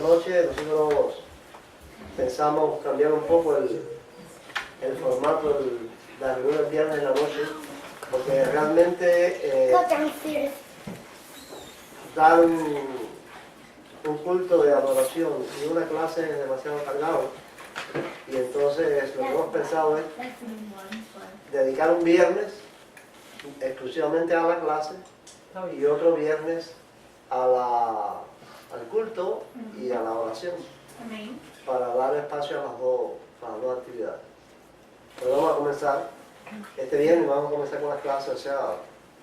Noche nosotros pensamos cambiar un poco el formato de la reunión del viernes en la noche, porque realmente dar un culto de adoración y una clase es demasiado cargado, y entonces lo que hemos pensado es dedicar un viernes exclusivamente a la clase y otro viernes al culto y a la oración, para dar espacio a las dos actividades. Pero vamos a comenzar este viernes, vamos a comenzar con las clases, o sea,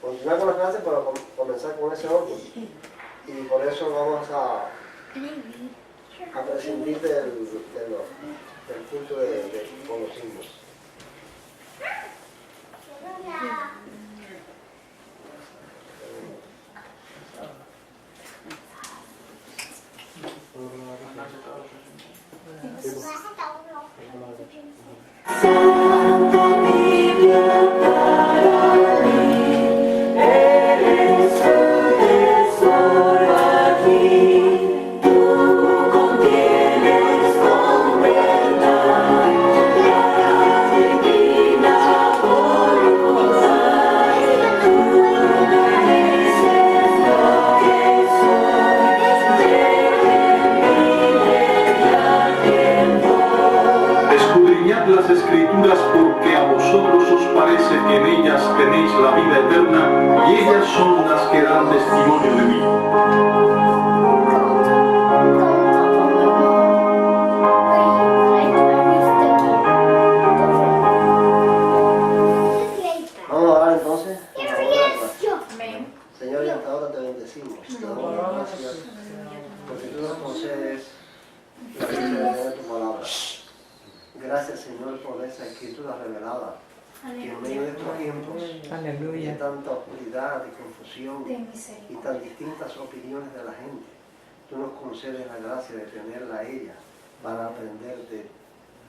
continuar con las clases, pero comenzar con ese orden. Y por eso vamos a prescindir del culto con los himnos. Santa Biblia para mí, eres un tesoro aquí, tú contienes con verdad la divina voluntad, tú me dices lo que soy, Escudriñad las Escrituras, porque a vosotros os parece que en ellas tenéis la vida eterna, y ellas son las que dan testimonio de mí. Vamos a orar entonces. Señor, y hasta ahora te bendecimos. Te damos gracias porque tú nos concedes la vida de tu palabra. Gracias, Señor, por esa escritura revelada, que en medio de estos tiempos de tanta oscuridad y confusión y tan distintas opiniones de la gente, tú nos concedes la gracia de tenerla a ella para aprender de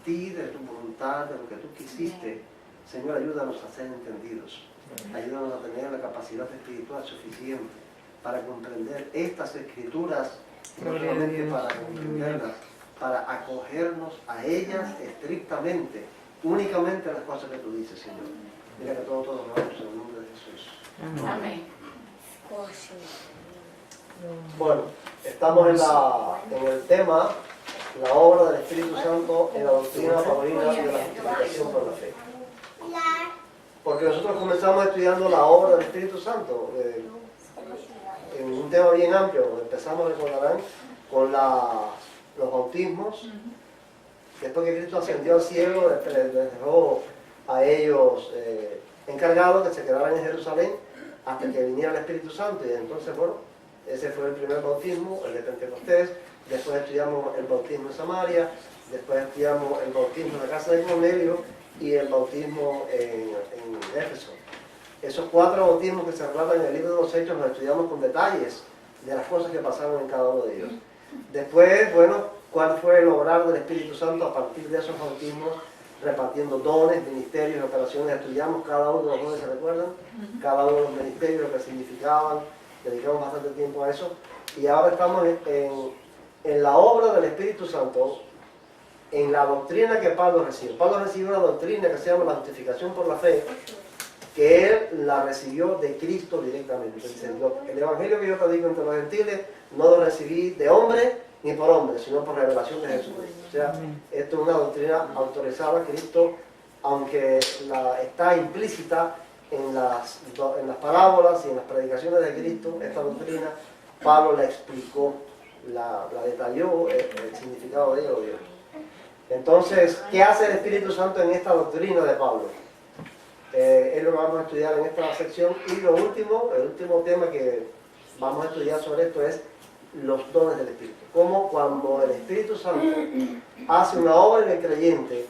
ti, de tu voluntad, de lo que tú quisiste. Señor, ayúdanos a ser entendidos. Ayúdanos a tener la capacidad espiritual suficiente para comprender estas escrituras, no solamente para comprenderlas, para acogernos a ellas estrictamente, únicamente las cosas que tú dices, Señor. Mira que todos lo vamos en el nombre de Jesús. Amén. Bueno, estamos en el tema, la obra del Espíritu Santo en la doctrina paulina y de la justificación por la fe. Porque nosotros comenzamos estudiando la obra del Espíritu Santo en un tema bien amplio. Empezamos, recordarán, con los bautismos. Después que Cristo ascendió al cielo, les dejó a ellos encargados que se quedaran en Jerusalén hasta que viniera el Espíritu Santo. Y entonces, bueno, ese fue el primer bautismo, el de Pentecostés. Después estudiamos el bautismo en Samaria. Después estudiamos el bautismo en la casa de Cornelio y el bautismo en Éfeso. Esos 4 bautismos que se relatan en el libro de los Hechos los estudiamos con detalles de las cosas que pasaron en cada uno de ellos. Después, bueno, cuál fue el obrar del Espíritu Santo a partir de esos bautismos, repartiendo dones, ministerios, operaciones. Estudiamos cada uno de los dones, ¿se recuerdan? Cada uno de los ministerios, lo que significaban, dedicamos bastante tiempo a eso. Y ahora estamos en la obra del Espíritu Santo, en la doctrina que Pablo recibe. Pablo recibe una doctrina que se llama la justificación por la fe, que él la recibió de Cristo directamente. Dice, el evangelio que yo predico entre los gentiles no lo recibí de hombre ni por hombre, sino por revelación de Jesucristo. O sea, esto es una doctrina autorizada. Cristo, aunque está implícita en las parábolas y en las predicaciones de Cristo, esta doctrina, Pablo la explicó, la detalló, el significado de ella lo dio. Entonces, ¿qué hace el Espíritu Santo en esta doctrina de Pablo? Es lo que vamos a estudiar en esta sección. Y el último tema que vamos a estudiar sobre esto es los dones del Espíritu. Cómo cuando el Espíritu Santo hace una obra en el creyente,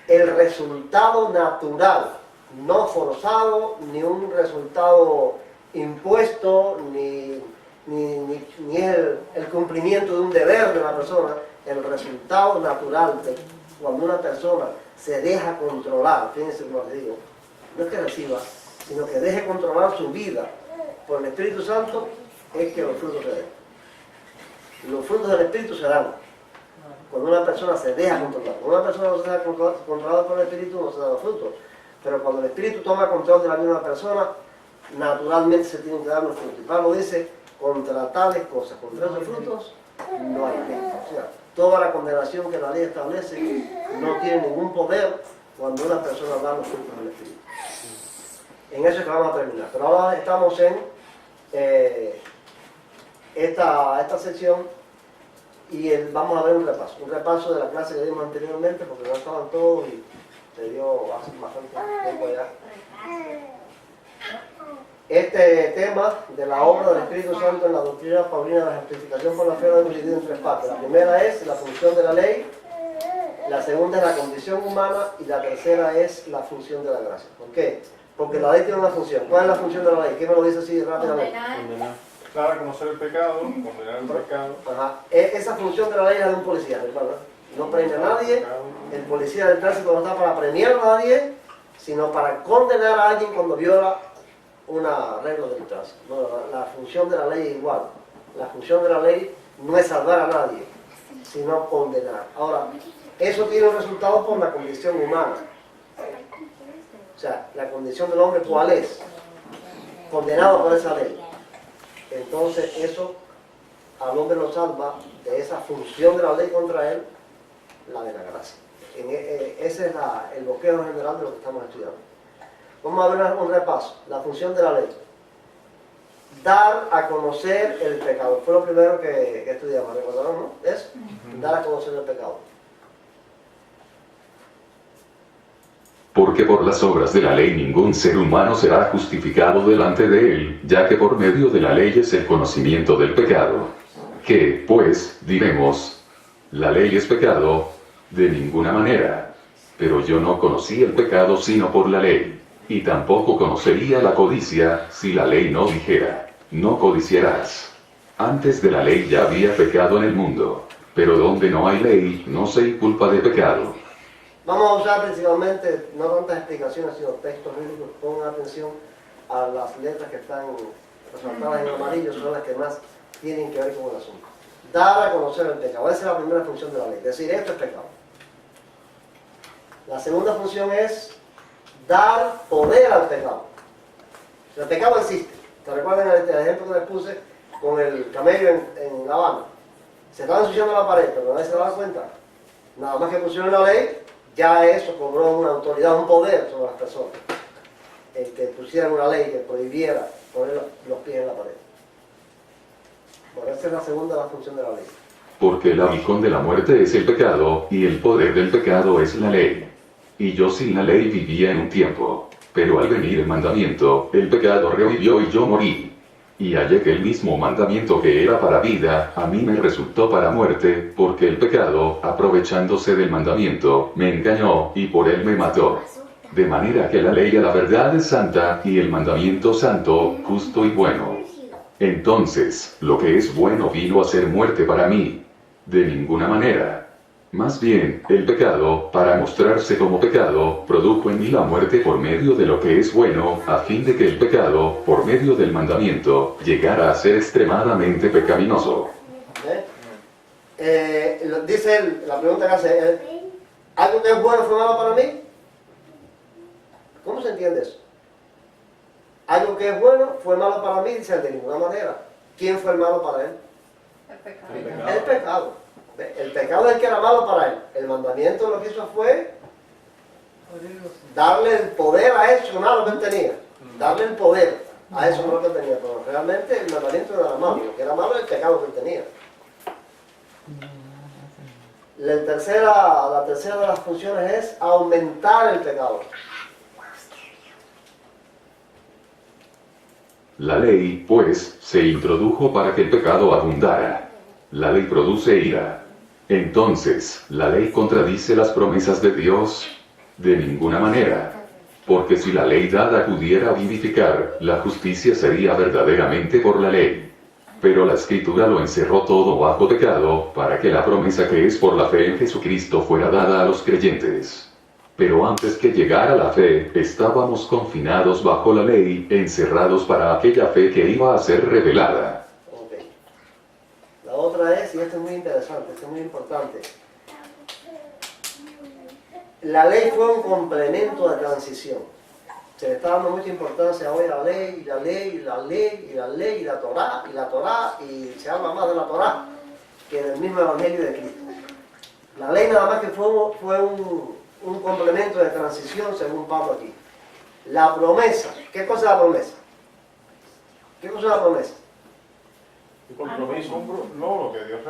el resultado natural, no forzado, ni un resultado impuesto, ni el cumplimiento de un deber de la persona, el resultado natural de cuando una persona se deja controlar, fíjense como les digo, no es que reciba, sino que deje controlar su vida por el Espíritu Santo, es que los frutos se den. Los frutos del Espíritu se dan cuando una persona se deja controlar. Cuando una persona no se deja controlar por el Espíritu, no se dan los frutos. Pero cuando el Espíritu toma control de la vida de una persona, naturalmente se tienen que dar los frutos. Y Pablo dice, contra tales cosas, contra esos frutos, no hay ley. O sea, toda la condenación que la ley establece no tiene ningún poder cuando una persona da los frutos del Espíritu. En eso es que vamos a terminar. Pero ahora estamos en esta sección y vamos a ver un repaso de la clase que dimos anteriormente, porque no estaban todos y se dio hace bastante tiempo ya. Este tema de la obra del Espíritu Santo en la doctrina paulina de la justificación por la fe lo hemos dividido en tres partes. La primera es la función de la ley, la segunda es la condición humana y la tercera es la función de la gracia. ¿Por qué? Porque la ley tiene una función. ¿Cuál es la función de la ley? ¿Quién me lo dice así rápidamente? Condenar. Dar a conocer el pecado, condenar el pecado. Ajá. Esa función de la ley es la de un policía, hermano. No premia a nadie. El policía del tránsito no está para premiar a nadie, sino para condenar a alguien cuando viola una regla del tránsito. No, la función de la ley es igual. La función de la ley no es salvar a nadie, sino condenar. Ahora, eso tiene un resultado por la condición humana. O sea, la condición del hombre, ¿cuál es? Condenado por esa ley. Entonces, eso al hombre lo salva de esa función de la ley contra él, la de la gracia. Ese es el bosquejo general de lo que estamos estudiando. Vamos a ver un repaso. La función de la ley. Dar a conocer el pecado. Fue lo primero que estudiamos, ¿recordaron, no? Es dar a conocer el pecado. Porque por las obras de la ley ningún ser humano será justificado delante de él, ya que por medio de la ley es el conocimiento del pecado. ¿Qué, pues, diremos? ¿La ley es pecado? De ninguna manera. Pero yo no conocí el pecado sino por la ley. Y tampoco conocería la codicia, si la ley no dijera, no codiciarás. Antes de la ley ya había pecado en el mundo. Pero donde no hay ley, no se inculpa de pecado. Vamos a usar principalmente, no tantas explicaciones, sino textos bíblicos. Pongan atención a las letras que están resaltadas en amarillo, son las que más tienen que ver con el asunto. Dar a conocer el pecado. Esa es la primera función de la ley. Decir, esto es pecado. La segunda función es dar poder al pecado. El pecado existe. ¿Te recuerdan el ejemplo que les puse con el camello en La Habana? Se estaba ensuciando la pared, pero nadie se daba cuenta. Nada más que pusieron la ley, ya eso cobró una autoridad, un poder sobre las personas. El que pusieran una ley que prohibiera poner los pies en la pared. Bueno, esa es la segunda función de la ley. Porque el aguijón de la muerte es el pecado, y el poder del pecado es la ley. Y yo sin la ley vivía en un tiempo, pero al venir el mandamiento, el pecado revivió y yo morí. Y hallé que el mismo mandamiento que era para vida, a mí me resultó para muerte, porque el pecado, aprovechándose del mandamiento, me engañó, y por él me mató. De manera que la ley a la verdad es santa, y el mandamiento santo, justo y bueno. Entonces, lo que es bueno vino a ser muerte para mí. De ninguna manera. Más bien, el pecado, para mostrarse como pecado, produjo en mí la muerte por medio de lo que es bueno, a fin de que el pecado, por medio del mandamiento, llegara a ser extremadamente pecaminoso. Dice él, la pregunta que hace él, ¿algo que es bueno fue malo para mí? ¿Cómo se entiende eso? Algo que es bueno fue malo para mí, dice él, de ninguna manera. ¿Quién fue el malo para él? El El pecado. El pecado es el que era malo para él. El mandamiento lo que hizo fue darle el poder a eso, no a lo que él tenía. Darle el poder a eso, no lo que él tenía. Pero realmente el mandamiento no era malo. Lo que era malo era el pecado que él tenía. La tercera de las funciones es aumentar el pecado. La ley, pues, se introdujo para que el pecado abundara. La ley produce ira. Entonces, ¿la ley contradice las promesas de Dios? De ninguna manera. Porque si la ley dada pudiera vivificar, la justicia sería verdaderamente por la ley. Pero la Escritura lo encerró todo bajo pecado, para que la promesa que es por la fe en Jesucristo fuera dada a los creyentes. Pero antes que llegara la fe, estábamos confinados bajo la ley, encerrados para aquella fe que iba a ser revelada. La otra es, y muy interesante, esto es muy importante. La ley fue un complemento de transición. Se le está dando mucha importancia hoy a la ley, y la ley, y la ley, y la ley, y la Torá, y se habla más de la Torá que del mismo Evangelio de Cristo. La ley nada más que fue un complemento de transición, según Pablo aquí. La promesa, ¿qué cosa es la promesa? ¿Qué cosa es la promesa? Un compromiso, no, lo que Dios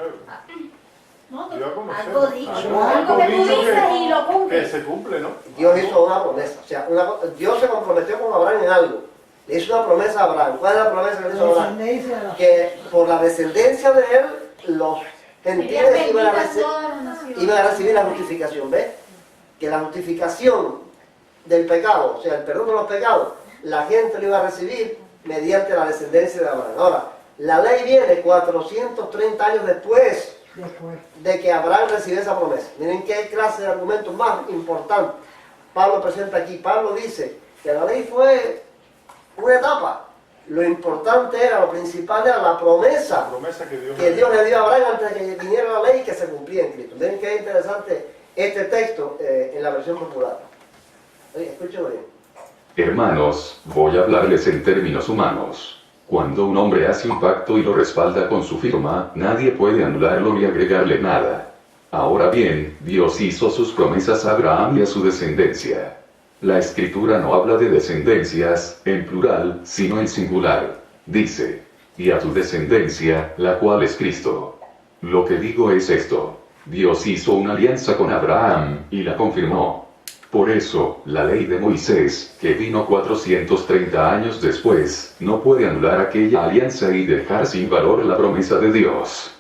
No, dio a conocer. algo dicho, Algo algo que tú dicho dices y lo que cumples. se cumple, ¿no? Dios hizo una promesa. O sea, Dios se comprometió con Abraham en algo. Le hizo una promesa a Abraham. ¿Cuál es la promesa que le hizo a Abraham? Que por la descendencia de él, los gentiles iban a recibir la justificación. ¿Ves? Que la justificación del pecado, o sea, el perdón de los pecados, la gente lo iba a recibir mediante la descendencia de Abraham. Ahora, la ley viene 430 años después de que Abraham recibió esa promesa. Miren qué clase de argumento más importante Pablo presenta aquí. Pablo dice que la ley fue una etapa. Lo importante era, lo principal era la promesa que Dios le dio a Abraham antes de que viniera la ley, que se cumplía en Cristo. Miren qué interesante este texto en la versión popular. Oye, escúchenlo bien. Hermanos, voy a hablarles en términos humanos. Cuando un hombre hace un pacto y lo respalda con su firma, nadie puede anularlo ni agregarle nada. Ahora bien, Dios hizo sus promesas a Abraham y a su descendencia. La escritura no habla de descendencias, en plural, sino en singular. Dice, y a tu descendencia, la cual es Cristo. Lo que digo es esto. Dios hizo una alianza con Abraham, y la confirmó. Por eso, la ley de Moisés, que vino 430 años después, no puede anular aquella alianza y dejar sin valor la promesa de Dios.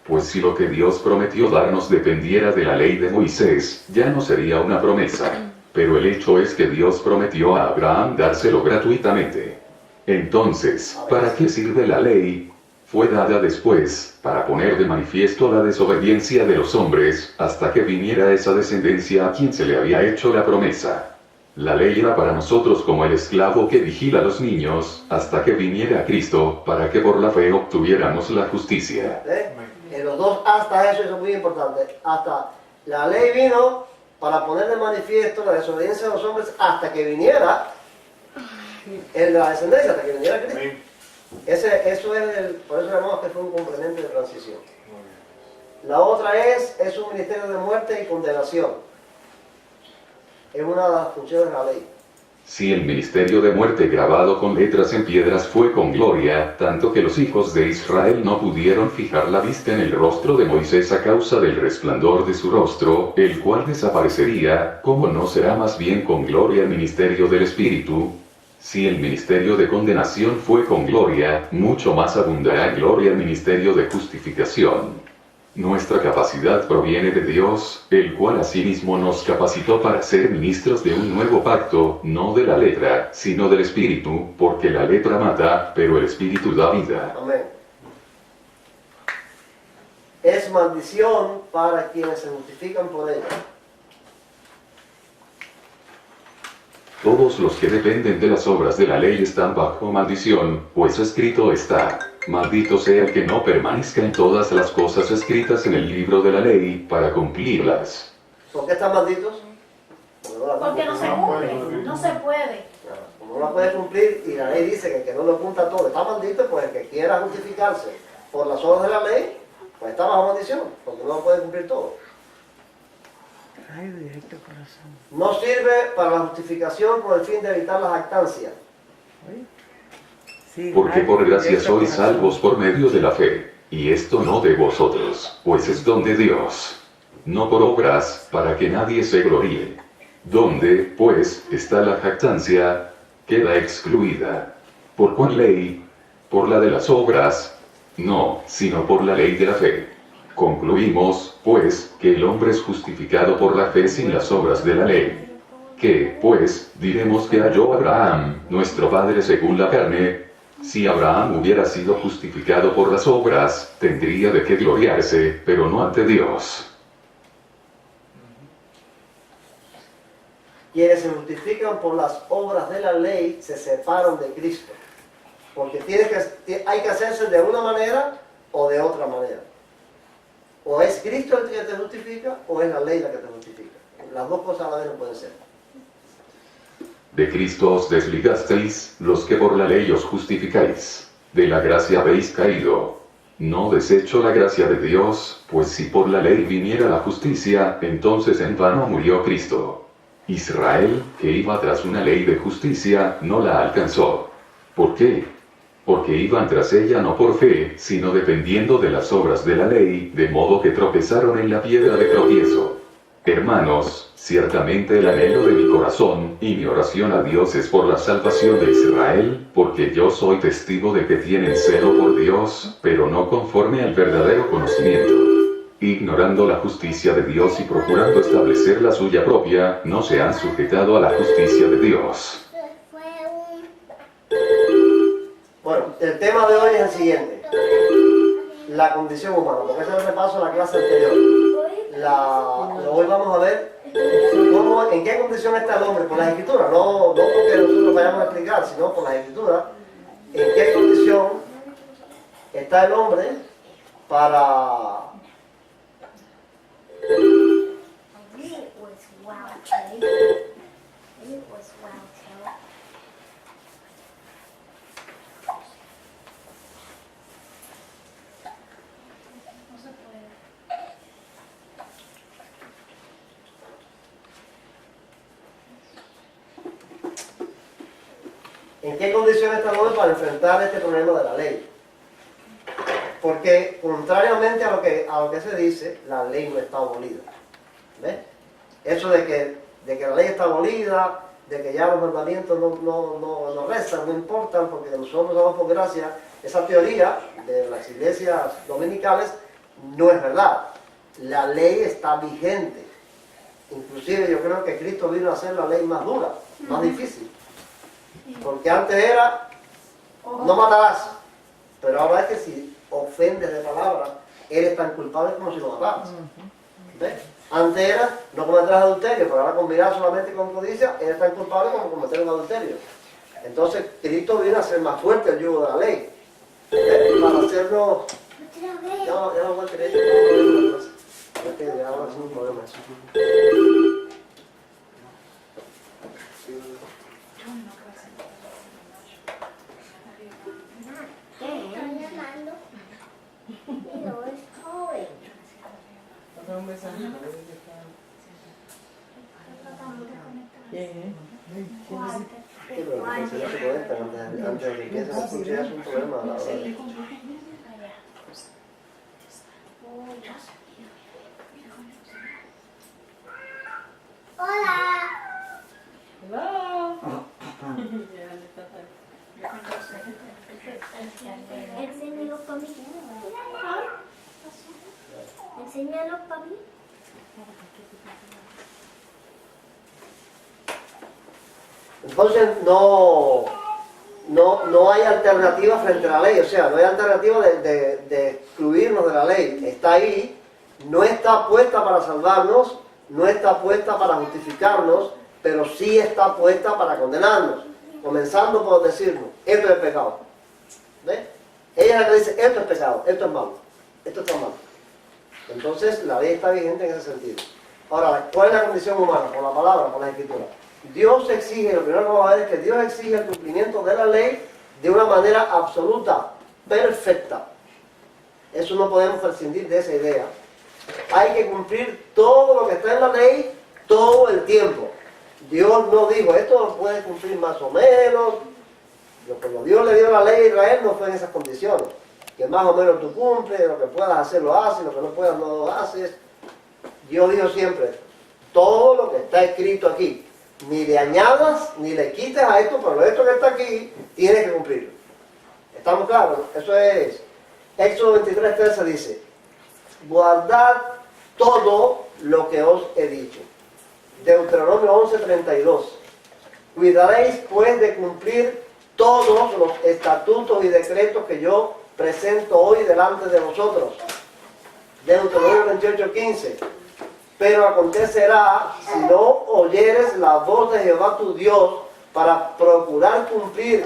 Pues si lo que Dios prometió darnos dependiera de la ley de Moisés, ya no sería una promesa. Pero el hecho es que Dios prometió a Abraham dárselo gratuitamente. Entonces, ¿para qué sirve la ley? Fue dada después, para poner de manifiesto la desobediencia de los hombres, hasta que viniera esa descendencia a quien se le había hecho la promesa. La ley era para nosotros como el esclavo que vigila a los niños, hasta que viniera Cristo, para que por la fe obtuviéramos la justicia. En los dos hasta eso es muy importante. Hasta la ley vino para poner de manifiesto la desobediencia de los hombres hasta que viniera la descendencia, hasta que viniera Cristo. Por eso llamamos que fue un complemento de transición. La otra es un ministerio de muerte y condenación. Es una de las funciones de la ley. Si el ministerio de muerte grabado con letras en piedras fue con gloria, tanto que los hijos de Israel no pudieron fijar la vista en el rostro de Moisés a causa del resplandor de su rostro, el cual desaparecería, ¿cómo no será más bien con gloria el ministerio del Espíritu? Si el ministerio de condenación fue con gloria, mucho más abundará en gloria el ministerio de justificación. Nuestra capacidad proviene de Dios, el cual asimismo nos capacitó para ser ministros de un nuevo pacto, no de la letra, sino del Espíritu, porque la letra mata, pero el Espíritu da vida. Amén. Es maldición para quienes se justifican por ella. Todos los que dependen de las obras de la ley están bajo maldición, pues escrito está, maldito sea el que no permanezca en todas las cosas escritas en el libro de la ley, para cumplirlas. ¿Por qué están malditos? Porque no se cumple, no se puede. Como no la puede cumplir y la ley dice que el que no lo cumpla todo está maldito, pues el que quiera justificarse por las obras de la ley, pues está bajo maldición, porque no lo puede cumplir todo. No sirve para la justificación con el fin de evitar la jactancia. Porque por gracia sois salvos por medio de la fe, y esto no de vosotros, pues es don de Dios. No por obras, para que nadie se gloríe. Donde, pues, está la jactancia, queda excluida. ¿Por cuál ley? ¿Por la de las obras? No, sino por la ley de la fe. Concluimos, pues, que el hombre es justificado por la fe sin las obras de la ley. ¿Qué, pues, diremos que halló Abraham, nuestro padre según la carne? Si Abraham hubiera sido justificado por las obras, tendría de qué gloriarse, pero no ante Dios. Quienes se justifican por las obras de la ley se separan de Cristo. Porque hay que hacerse de una manera o de otra manera. O es Cristo el que te justifica, o es la ley la que te justifica. Las dos cosas a la vez no pueden ser. De Cristo os desligasteis, los que por la ley os justificáis. De la gracia habéis caído. No desecho la gracia de Dios, pues si por la ley viniera la justicia, entonces en vano murió Cristo. Israel, que iba tras una ley de justicia, no la alcanzó. ¿Por qué? Porque iban tras ella no por fe, sino dependiendo de las obras de la ley, de modo que tropezaron en la piedra de tropiezo. Hermanos, ciertamente el anhelo de mi corazón, y mi oración a Dios es por la salvación de Israel, porque yo soy testigo de que tienen celo por Dios, pero no conforme al verdadero conocimiento. Ignorando la justicia de Dios y procurando establecer la suya propia, no se han sujetado a la justicia de Dios. Bueno, el tema de hoy es el siguiente. La condición humana, porque ese es el repaso de la clase anterior. Hoy vamos a ver en qué condición está el hombre por las escrituras, no porque nosotros vayamos a explicar, sino por las escrituras, en qué condición está el hombre para... ¿En qué condiciones está el hombre para enfrentar este problema de la ley? Porque contrariamente a lo que se dice, la ley no está abolida. ¿Ves? Eso de que la ley está abolida, de que ya los mandamientos no rezan, no importan, porque nosotros damos por gracia, esa teoría de las iglesias dominicales no es verdad. La ley está vigente. Inclusive yo creo que Cristo vino a hacer la ley más dura, más difícil. Porque antes era, no matarás, pero ahora es que si ofendes de palabra, eres tan culpable como si lo mataras. ¿Ves? Antes era, no cometerás adulterio, pero ahora con mirar solamente con codicia, eres tan culpable como cometer un adulterio. Entonces Cristo vino a hacer más fuerte el yugo de la ley. ¿Ves? Para hacernos... Ya no voy a querer, ya ahora es un problema. Sí, pero la se conecta antes de que empiece a escuchar es un problema, la verdad. Enséñalo para mí. Enséñalo para mí. Entonces no hay alternativa frente a la ley, o sea, no hay alternativa de excluirnos de la ley. Está ahí, no está puesta para salvarnos, no está puesta para justificarnos, pero sí está puesta para condenarnos. Comenzando por decirnos, esto es pecado. ¿Ves? Ella es la que dice, esto es pecado, esto es malo, esto está mal. Entonces la ley está vigente en ese sentido. Ahora, ¿cuál es la condición humana? Por la palabra, por la escritura. Dios exige, lo primero que vamos a ver es que Dios exige el cumplimiento de la ley de una manera absoluta, perfecta. Eso no podemos prescindir de esa idea. Hay que cumplir todo lo que está en la ley todo el tiempo. Dios no dijo, esto lo puedes cumplir más o menos. Cuando Dios le dio la ley a Israel no fue en esas condiciones. Que más o menos tú cumples, lo que puedas hacer lo haces, lo que no puedas no lo haces. Dios dijo siempre, todo lo que está escrito aquí, ni le añadas ni le quites a esto, pero esto que está aquí, tienes que cumplirlo. ¿Estamos claros? Eso es, Éxodo 23:13 dice, guardad todo lo que os he dicho. Deuteronomio 11:32, cuidaréis pues de cumplir todos los estatutos y decretos que yo presento hoy delante de vosotros. Deuteronomio 28:15, pero acontecerá, si no oyeres la voz de Jehová tu Dios, para procurar cumplir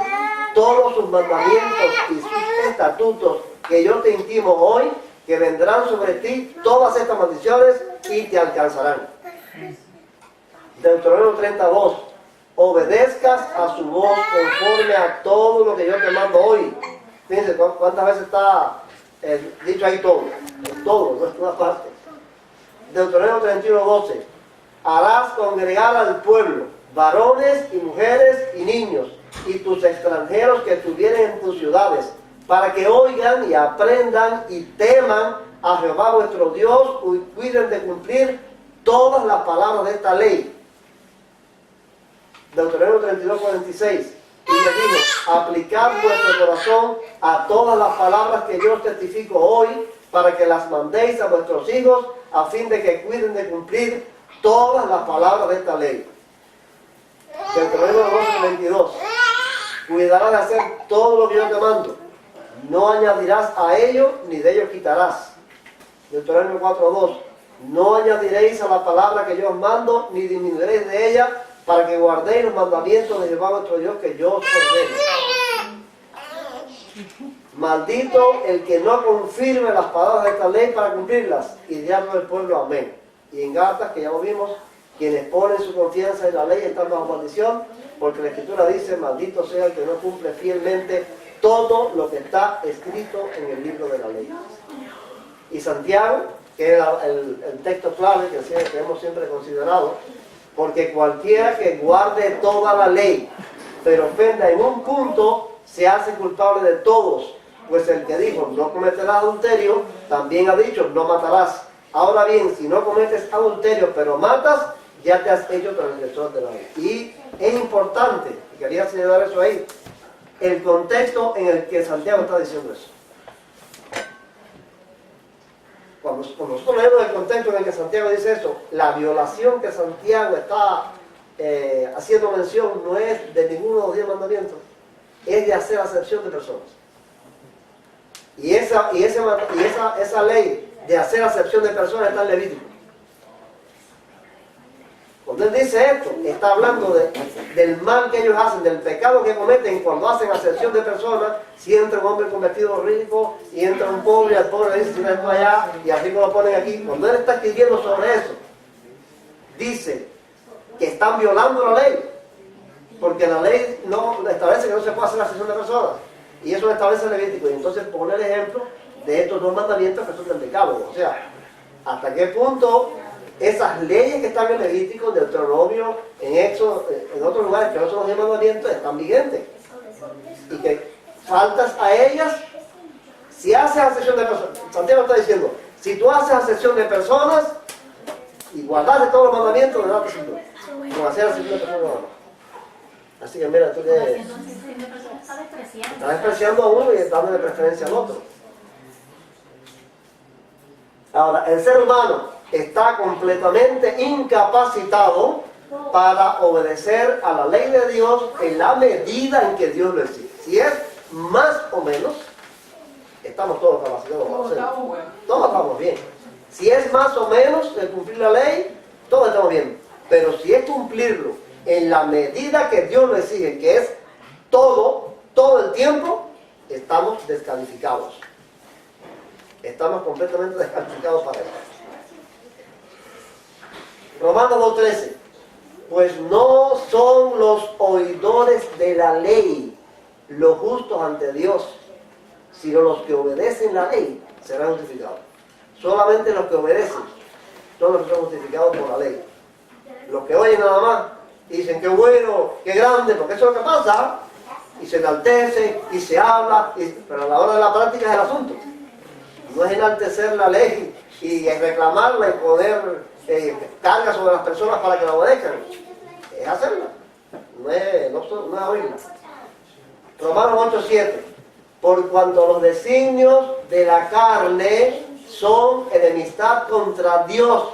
todos sus mandamientos y sus estatutos que yo te intimo hoy, que vendrán sobre ti todas estas maldiciones y te alcanzarán. Deuteronomio 32. Obedezcas a su voz conforme a todo lo que yo te mando hoy. Fíjense cuántas veces está dicho ahí todo. Todo, no es una parte. Deuteronomio 31:12. Harás congregar al pueblo, varones y mujeres y niños, y tus extranjeros que estuvieren en tus ciudades, para que oigan y aprendan y teman a Jehová vuestro Dios y cuiden de cumplir todas las palabras de esta ley. Deuteronomio 32:46. Y les digo, aplicad vuestro corazón a todas las palabras que yo os testifico hoy, para que las mandéis a vuestros hijos, a fin de que cuiden de cumplir todas las palabras de esta ley. Deuteronomio 12:22. Cuidarás de hacer todo lo que yo te mando. No añadirás a ello, ni de ello quitarás. Deuteronomio 4:2. No añadiréis a la palabra que yo os mando, ni disminuiréis de ella, para que guardéis los mandamientos de Jehová vuestro Dios que yo os ordeno. Maldito el que no confirme las palabras de esta ley para cumplirlas, y diablo del pueblo, amén. Y en Gálatas, que ya lo vimos, quienes ponen su confianza en la ley están bajo maldición, porque la Escritura dice, maldito sea el que no cumple fielmente todo lo que está escrito en el libro de la ley. Y Santiago, que es el texto clave que hemos siempre considerado, porque cualquiera que guarde toda la ley, pero ofenda en un punto, se hace culpable de todos. Pues el que dijo, no cometerás adulterio, también ha dicho, no matarás. Ahora bien, si no cometes adulterio, pero matas, ya te has hecho transgresor de la ley. Y es importante, y quería señalar eso ahí, el contexto en el que Santiago está diciendo eso. Cuando nosotros leemos el contexto en el que Santiago dice eso, la violación que Santiago está haciendo mención no es de ninguno de los 10 mandamientos, es de hacer acepción de personas. Y esa ley de hacer acepción de personas está en Levítico. Cuando él dice esto, está hablando del mal que ellos hacen, del pecado que cometen cuando hacen acepción de personas. Si entra un hombre convertido rico y entra un pobre, al pobre le dice, si no esto allá, y al rico lo ponen aquí. Cuando él está escribiendo sobre eso, dice que están violando la ley, porque la ley no establece que no se puede hacer acepción de personas, y eso lo establece el Levítico. Y entonces pone el ejemplo de estos 2 mandamientos que son del decálogo. O sea, hasta qué punto esas leyes que están en Levítico, en Deuteronomio, en Éxodo, en otros lugares que no son los 10 mandamientos, están vigentes. Y que faltas a ellas, si haces acepción de personas. Santiago está diciendo, si tú haces acepción de personas y guardas todos los mandamientos, de nada te sirve. Con hacer acepción de personas no. Así que mira, tú que estás despreciando a uno y dándole preferencia al otro. Ahora, el ser humano está completamente incapacitado para obedecer a la ley de Dios en la medida en que Dios lo exige. Si es más o menos, estamos todos capacitados para hacerlo. Todos estamos bien. Si es más o menos el cumplir la ley, todos estamos bien. Pero si es cumplirlo en la medida que Dios lo exige, que es todo el tiempo, estamos descalificados. Estamos completamente descalificados para eso. Romanos 2:13. Pues no son los oidores de la ley los justos ante Dios, sino los que obedecen la ley serán justificados. Solamente los que obedecen son los que son justificados por la ley. Los que oyen nada más dicen qué bueno, qué grande, porque eso es lo que pasa, y se enaltece y se habla, pero a la hora de la práctica es el asunto. No es enaltecer la ley y reclamarla y poner carga sobre las personas para que la obedezcan. Es hacerla, no es oírla. Romanos 8:7. Por cuanto los designios de la carne son enemistad contra Dios,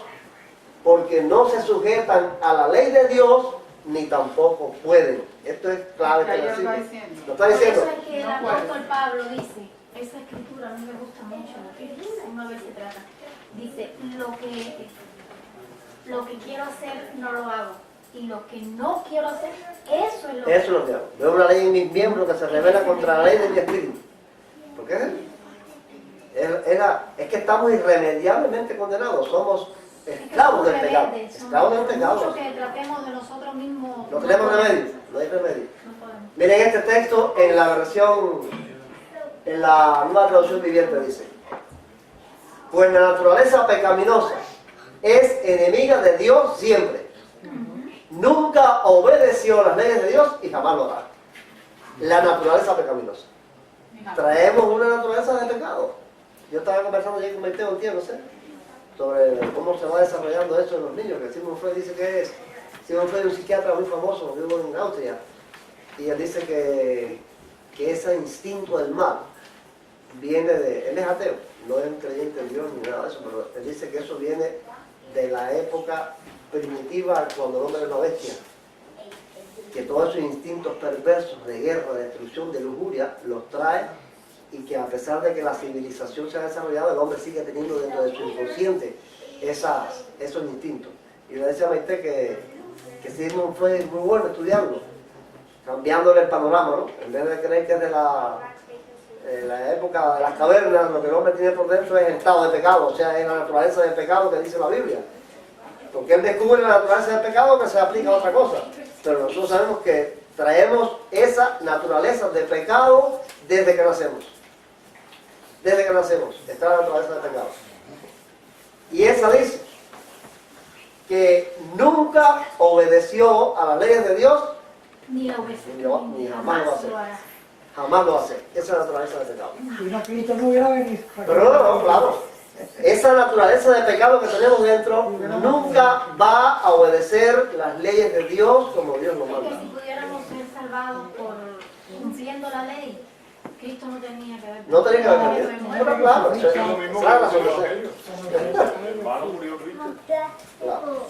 porque no se sujetan a la ley de Dios, ni tampoco pueden. Esto es clave. Lo está diciendo. Por eso es que el apóstol Pablo dice, esa escritura no me gusta mucho, una vez se trata, dice, lo que quiero hacer no lo hago, y lo que no quiero hacer, eso es lo que hago. Veo una ley en mis miembros que se revela contra la ley de mi espíritu. ¿Por qué? Es Es que estamos irremediablemente condenados, somos esclavos del pecado. Esclavos del pecado. Mucho que tratemos de nosotros mismos. No tenemos podemos. remedio, no hay remedio. No podemos. Miren este texto en la versión, en la nueva traducción viviente dice: pues la naturaleza pecaminosa es enemiga de Dios siempre. Nunca obedeció las leyes de Dios y jamás lo hará. La naturaleza pecaminosa. Traemos una naturaleza de pecado. Yo estaba conversando ayer con Maiteo un tiempo, no sé, sobre cómo se va desarrollando eso en los niños, que Sigmund Freud dice que es. Sigmund Freud es un psiquiatra muy famoso, vivo en Austria, y él dice que ese instinto del mal viene de, él es ateo, no es un creyente en Dios ni nada de eso, pero él dice que eso viene de la época primitiva cuando el hombre era una bestia, que todos esos instintos perversos de guerra, de destrucción, de lujuria, los trae, y que a pesar de que la civilización se ha desarrollado, el hombre sigue teniendo dentro de su inconsciente esos instintos. Y le decía a Maite que Sigmund Freud es muy bueno estudiarlo, cambiándole el panorama, ¿no? En vez de creer que es de la época de las cavernas, lo que el hombre tiene por dentro es el estado de pecado, o sea, es la naturaleza del pecado que dice la Biblia. Porque él descubre la naturaleza del pecado que se aplica a otra cosa. Pero nosotros sabemos que traemos esa naturaleza de pecado desde que nacemos. Desde que nacemos está la naturaleza del pecado. Y esa dice que nunca obedeció a las leyes de Dios, Ni la obedeció, ni jamás lo va a hacer. Jamás lo va a hacer. Esa es la naturaleza del pecado. Si no, Cristo no hubiera venido. Pero no, claro. Esa naturaleza de pecado que tenemos dentro nunca va a obedecer las leyes de Dios como Dios nos Es que manda. si pudiéramos ser salvados por cumpliendo la ley, Cristo no tenía que haber. No tenía que haber venido. Pero claro, eso Es lo mismo que claro, dice el eso- Evangelio. El hermano murió Cristo. claro.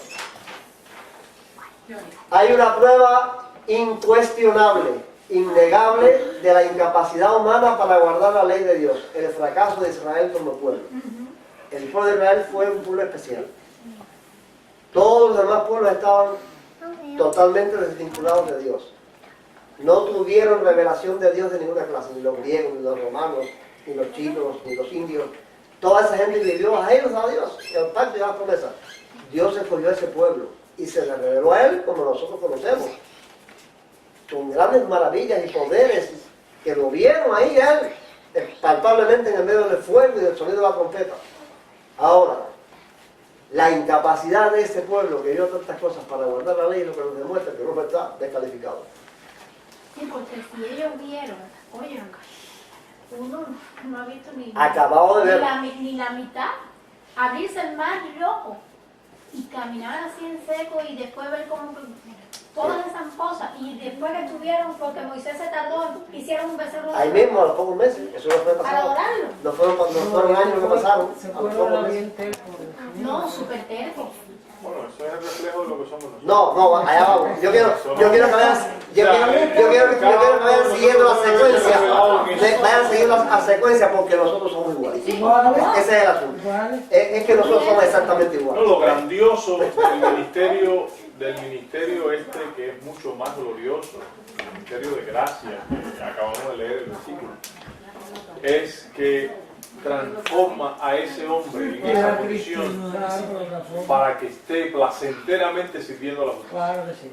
Hay una prueba incuestionable, innegable de la incapacidad humana para guardar la ley de Dios, el fracaso de Israel como pueblo. El pueblo de Israel fue un pueblo especial. Todos los demás pueblos estaban totalmente desvinculados de Dios. No tuvieron revelación de Dios de ninguna clase, ni los griegos, ni los romanos, ni los chinos, ni los indios. Toda esa gente vivió ajenos a Dios, el pacto y las promesas. Dios escogió a ese pueblo y se le reveló a él como nosotros conocemos, con grandes maravillas y poderes que lo vieron ahí él, palpablemente en el medio del fuego y del sonido de la trompeta. Ahora, la incapacidad de ese pueblo que vio todas estas cosas para guardar la ley es lo que nos demuestra que no está descalificado. Sí, porque si ellos vieron, oye, uno no ha visto Acabado de ver. ni la mitad, abrirse el mar rojo y caminar así en seco y después ver cómo todas esas cosas, y después que estuvieron, porque Moisés se tardó, hicieron un becerro de Ahí oro mismo, a los pocos meses, eso no fue para pasado. adorarlo. No fueron años que pasaron, Se a los puede pocos hablar meses. bien terco. No, súper terco. Bueno, eso es el reflejo de lo que somos nosotros. No, allá vamos. Yo quiero que vayan siguiendo la secuencia. Vayan siguiendo la secuencia porque nosotros somos iguales. Ese es el asunto. Igual. Es que nosotros somos exactamente No, iguales. lo grandioso del ministerio este, que es mucho más glorioso, el ministerio de gracia, que acabamos de leer el versículo, es que transforma a ese hombre en esa condición para que esté placenteramente sirviendo a la justicia. Claro que sí.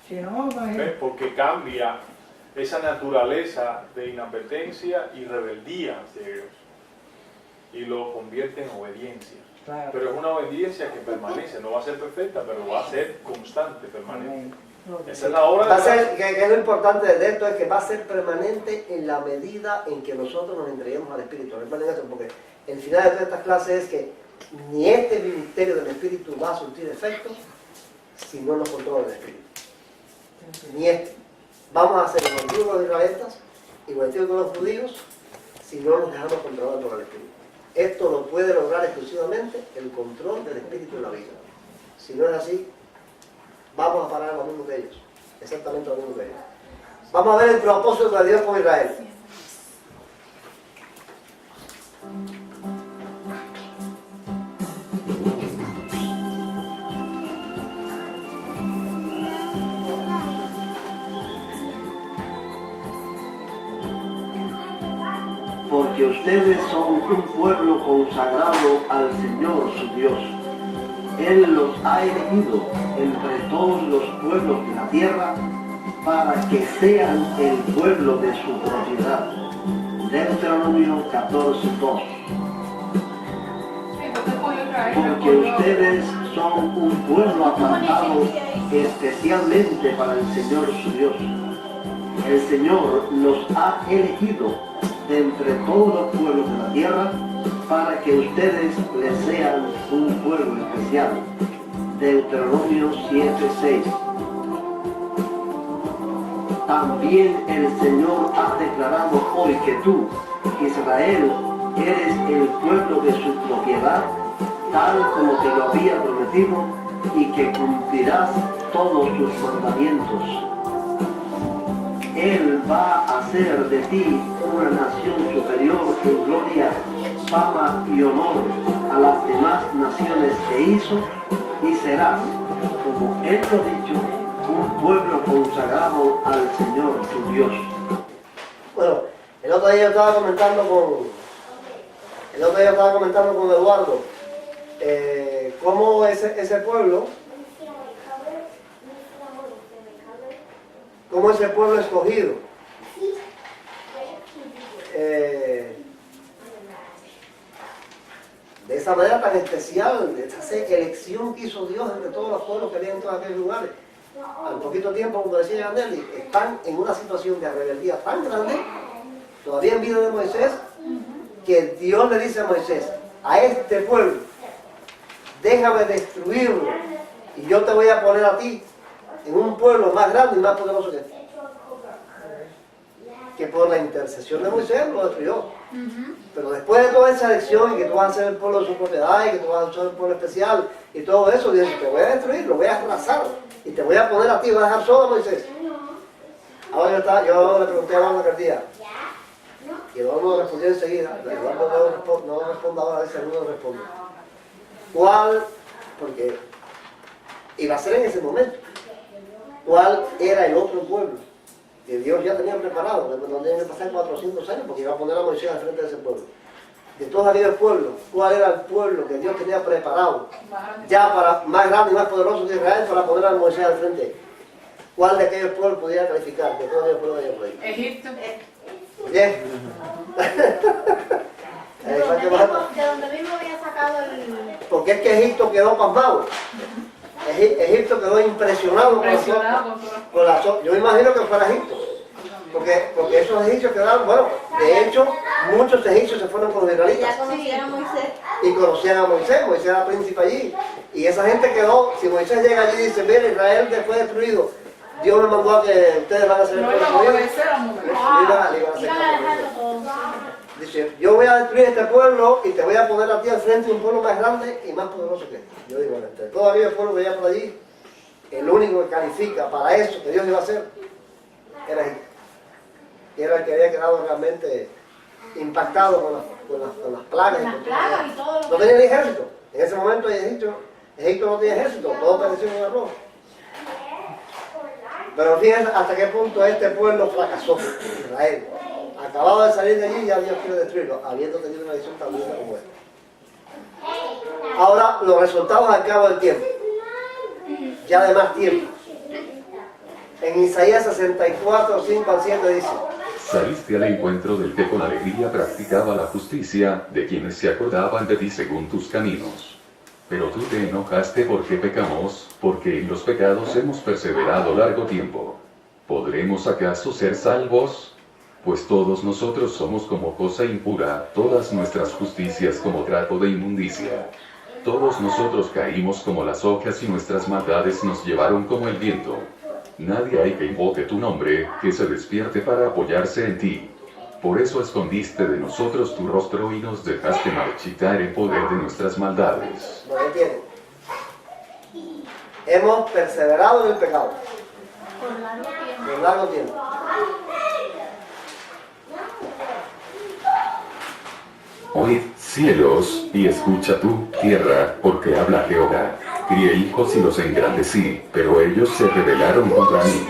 Si no, ¿Ves? imagínate. Porque cambia esa naturaleza de inadvertencia y rebeldía hacia Dios y lo convierte en obediencia. Claro. Pero es una obediencia que permanece, no va a ser perfecta, pero va a ser constante, permanente. Esa es la obra Va a de ser, que es lo importante de esto, es que va a ser permanente en la medida en que nosotros nos entreguemos al Espíritu. Recuerden eso, porque el final de todas estas clases es que ni este ministerio del Espíritu va a surtir efecto si no nos controla el Espíritu. Ni este. Vamos a ser igual con los israelitas, igual con los judíos, si no nos dejamos controlar por el Espíritu. Esto lo puede lograr exclusivamente el control del Espíritu en la vida. Si no es así, vamos a parar a lo mismo que ellos. Exactamente lo mismo que ellos. Vamos a ver el propósito de Dios con Israel. porque ustedes son un pueblo consagrado al Señor su Dios. Él los ha elegido entre todos los pueblos de la tierra para que sean el pueblo de su propiedad. Deuteronomio 14:2. Porque ustedes son un pueblo apartado especialmente para el Señor su Dios. El Señor los ha elegido de entre todos los pueblos de la tierra para que ustedes les sean un pueblo especial. Deuteronomio 7:6. También el Señor ha declarado hoy que tú, Israel, eres el pueblo de su propiedad, tal como te lo había prometido, y que cumplirás todos sus mandamientos. Él va a hacer de ti una nación superior en gloria, fama y honor a las demás naciones que hizo, y serás, como Él lo ha dicho, un pueblo consagrado al Señor tu Dios. Bueno, el otro día yo estaba comentando con Eduardo cómo ese pueblo, cómo ese pueblo escogido de esa manera tan especial, de esa elección que hizo Dios entre todos los pueblos que había en todos aquellos lugares. Al poquito tiempo, como decía Yaneli, están en una situación de rebeldía tan grande, todavía en vida de Moisés, que Dios le dice a Moisés, a este pueblo, déjame destruirlo, y yo te voy a poner a ti en un pueblo más grande y más poderoso que ti. Que por la intercesión de Moisés lo destruyó. Pero después de toda esa elección y que tú vas a ser el pueblo de su propiedad y que tú vas a ser un pueblo especial y todo eso, Dios dice, te voy a destruir, lo voy a arrasar y te voy a poner a ti, voy a dejar solo a Moisés. Ahora yo le pregunté a Eduardo aquel día y Eduardo me respondió enseguida. Eduardo no responde ahora, a veces no responde. ¿Cuál? Porque iba a ser en ese momento. ¿Cuál era el otro pueblo que Dios ya tenía preparado? No tenían que pasar 400 años porque iba a poner a Moisés al frente de ese pueblo. De todos aquellos pueblos, ¿cuál era el pueblo que Dios tenía preparado ya para más grande y más poderoso que Israel para poner a Moisés al frente? ¿Cuál de aquellos pueblos podía calificar? De todos aquellos pueblos que había por ahí. Egipto. Bien. De donde mismo había sacado el... Porque es que Egipto quedó pasmado. Egipto quedó impresionado con la yo me imagino que fuera Egipto. Porque esos egipcios quedaron, bueno, de hecho, muchos egipcios se fueron con los israelitas. Ya conocían a Moisés. Y conocían a Moisés, Moisés era príncipe allí. Y esa gente quedó, si Moisés llega allí y dice, mira, Israel después destruido, Dios me mandó a que ustedes van a ser el pueblo destruido. Iban a dejarlo todo. Dice, yo voy a destruir este pueblo y te voy a poner a ti al frente de un pueblo más grande y más poderoso que este. Yo digo, entre todos aquellos pueblos que había por allí, el único que califica para eso que Dios iba a hacer era Egipto. Y era el que había quedado realmente impactado con las plagas. Y todo lo no tenía ni ejército. En ese momento Egipto no tenía ejército, todo pereció en el arroz. Pero fíjense hasta qué punto este pueblo fracasó, Israel. Acabado de salir de allí, ya Dios quiere destruirlo, habiendo tenido una visión tan linda como esta. Ahora, los resultados al cabo del tiempo, ya de más tiempo. En Isaías 64, 5 al 7 dice, saliste al encuentro del que con alegría practicaba la justicia, de quienes se acordaban de ti según tus caminos. Pero tú te enojaste porque pecamos, porque en los pecados hemos perseverado largo tiempo. ¿Podremos acaso ser salvos? Pues todos nosotros somos como cosa impura, todas nuestras justicias como trapo de inmundicia. Todos nosotros caímos como las hojas y nuestras maldades nos llevaron como el viento. Nadie hay que invoque tu nombre, que se despierte para apoyarse en ti. Por eso escondiste de nosotros tu rostro y nos dejaste marchitar en poder de nuestras maldades. ¿lo entienden? Hemos perseverado en el pecado. Por largo tiempo. Oíd, cielos, y escucha tú, tierra, porque habla Jehová. Crié hijos y los engrandecí, pero ellos se rebelaron contra mí.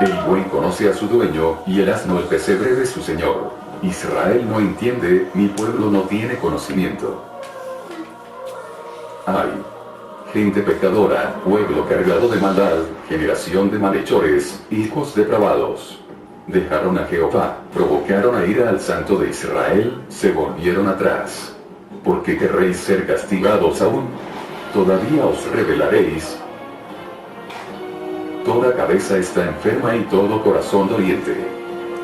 El buey conoce a su dueño, y el asno el pesebre de su señor. Israel no entiende, mi pueblo no tiene conocimiento. Ay, gente pecadora, pueblo cargado de maldad, generación de malhechores, hijos depravados. Dejaron a Jehová, provocaron a ira al Santo de Israel, se volvieron atrás. ¿Por qué querréis ser castigados aún? Todavía os rebelaréis. Toda cabeza está enferma y todo corazón doliente.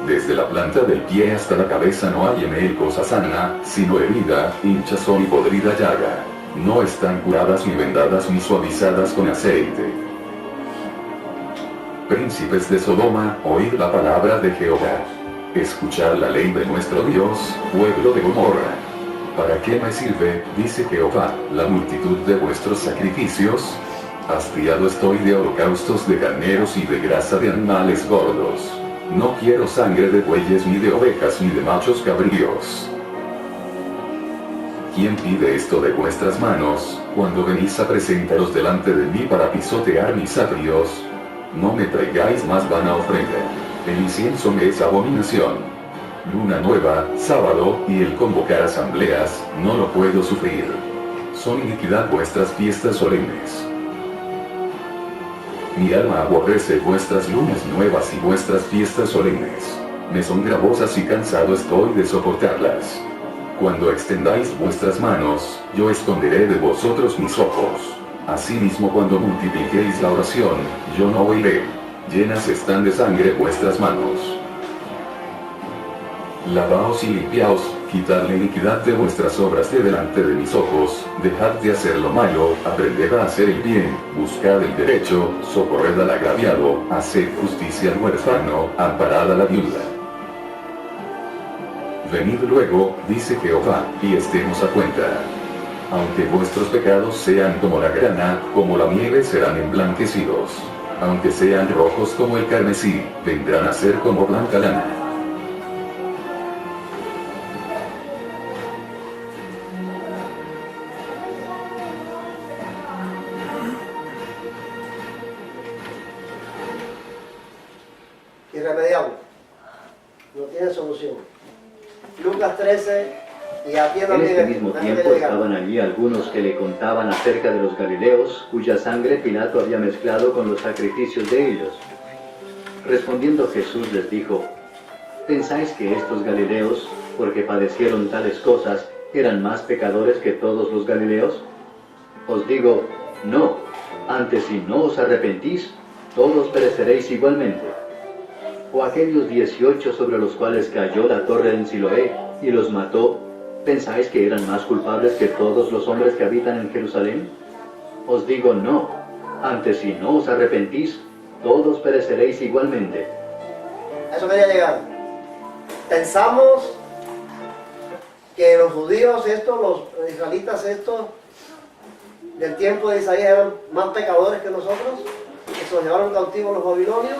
Desde la planta del pie hasta la cabeza no hay en él cosa sana, sino herida, hinchazón y podrida llaga. No están curadas ni vendadas ni suavizadas con aceite. Príncipes de Sodoma, oíd la palabra de Jehová. Escuchad la ley de nuestro Dios, pueblo de Gomorra. ¿Para qué me sirve, dice Jehová, la multitud de vuestros sacrificios? Hastiado estoy de holocaustos de carneros y de grasa de animales gordos. No quiero sangre de bueyes ni de ovejas ni de machos cabríos. ¿Quién pide esto de vuestras manos, cuando venís a presentaros delante de mí para pisotear mis atrios? No me traigáis más vana ofrenda. El incienso me es abominación. Luna nueva, sábado, y el convocar asambleas, no lo puedo sufrir. Son iniquidad vuestras fiestas solemnes. Mi alma aborrece vuestras lunas nuevas y vuestras fiestas solemnes. Me son gravosas y cansado estoy de soportarlas. Cuando extendáis vuestras manos, yo esconderé de vosotros mis ojos. Asimismo cuando multipliquéis la oración, yo no oiré. Llenas están de sangre vuestras manos. Lavaos y limpiaos, quitad la iniquidad de vuestras obras de delante de mis ojos, dejad de hacer lo malo, aprended a hacer el bien, buscad el derecho, socorred al agraviado, haced justicia al huérfano, amparad a la viuda. Venid luego, dice Jehová, y estemos a cuenta. Aunque vuestros pecados sean como la grana, como la nieve serán emblanquecidos. Aunque sean rojos como el carmesí, vendrán a ser como blanca lana. Irremediable. No tiene solución. Lucas 13, y atiendan En bien este esto, mismo nadie tiempo le diga. estaban allí algunos que le contaban acerca de los Galileos, cuya sangre Pilato había mezclado con los sacrificios de ellos. Respondiendo Jesús les dijo, ¿pensáis que estos Galileos, porque padecieron tales cosas, eran más pecadores que todos los Galileos? Os digo, no, antes si no os arrepentís, todos pereceréis igualmente. O aquellos 18 sobre los cuales cayó la torre en Siloé y los mató, ¿pensáis que eran más culpables que todos los hombres que habitan en Jerusalén? Os digo no, antes si no os arrepentís, todos pereceréis igualmente. A eso quería llegar. Pensamos que los judíos estos, los israelitas estos, del tiempo de Isaías eran más pecadores que nosotros, que se los llevaron cautivos los babilonios.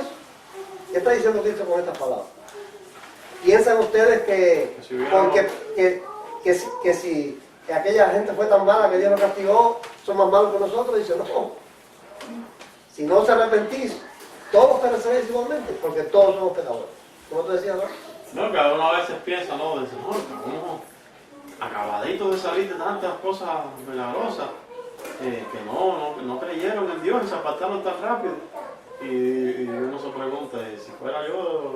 ¿Qué está diciendo Cristo con estas palabras? ¿Piensan ustedes que si aquella gente fue tan mala que Dios los castigó, son más malos que nosotros? Dice, no. Si no os arrepentís, todos pereceréis igualmente, porque todos somos pecadores. ¿Cómo tú decías, no? No, cada uno a veces piensa, ¿no? Dice, no, uno acabadito de salir de tantas cosas milagrosas, que no creyeron en Dios y se apartaron tan rápido. Y uno se pregunta, si fuera yo,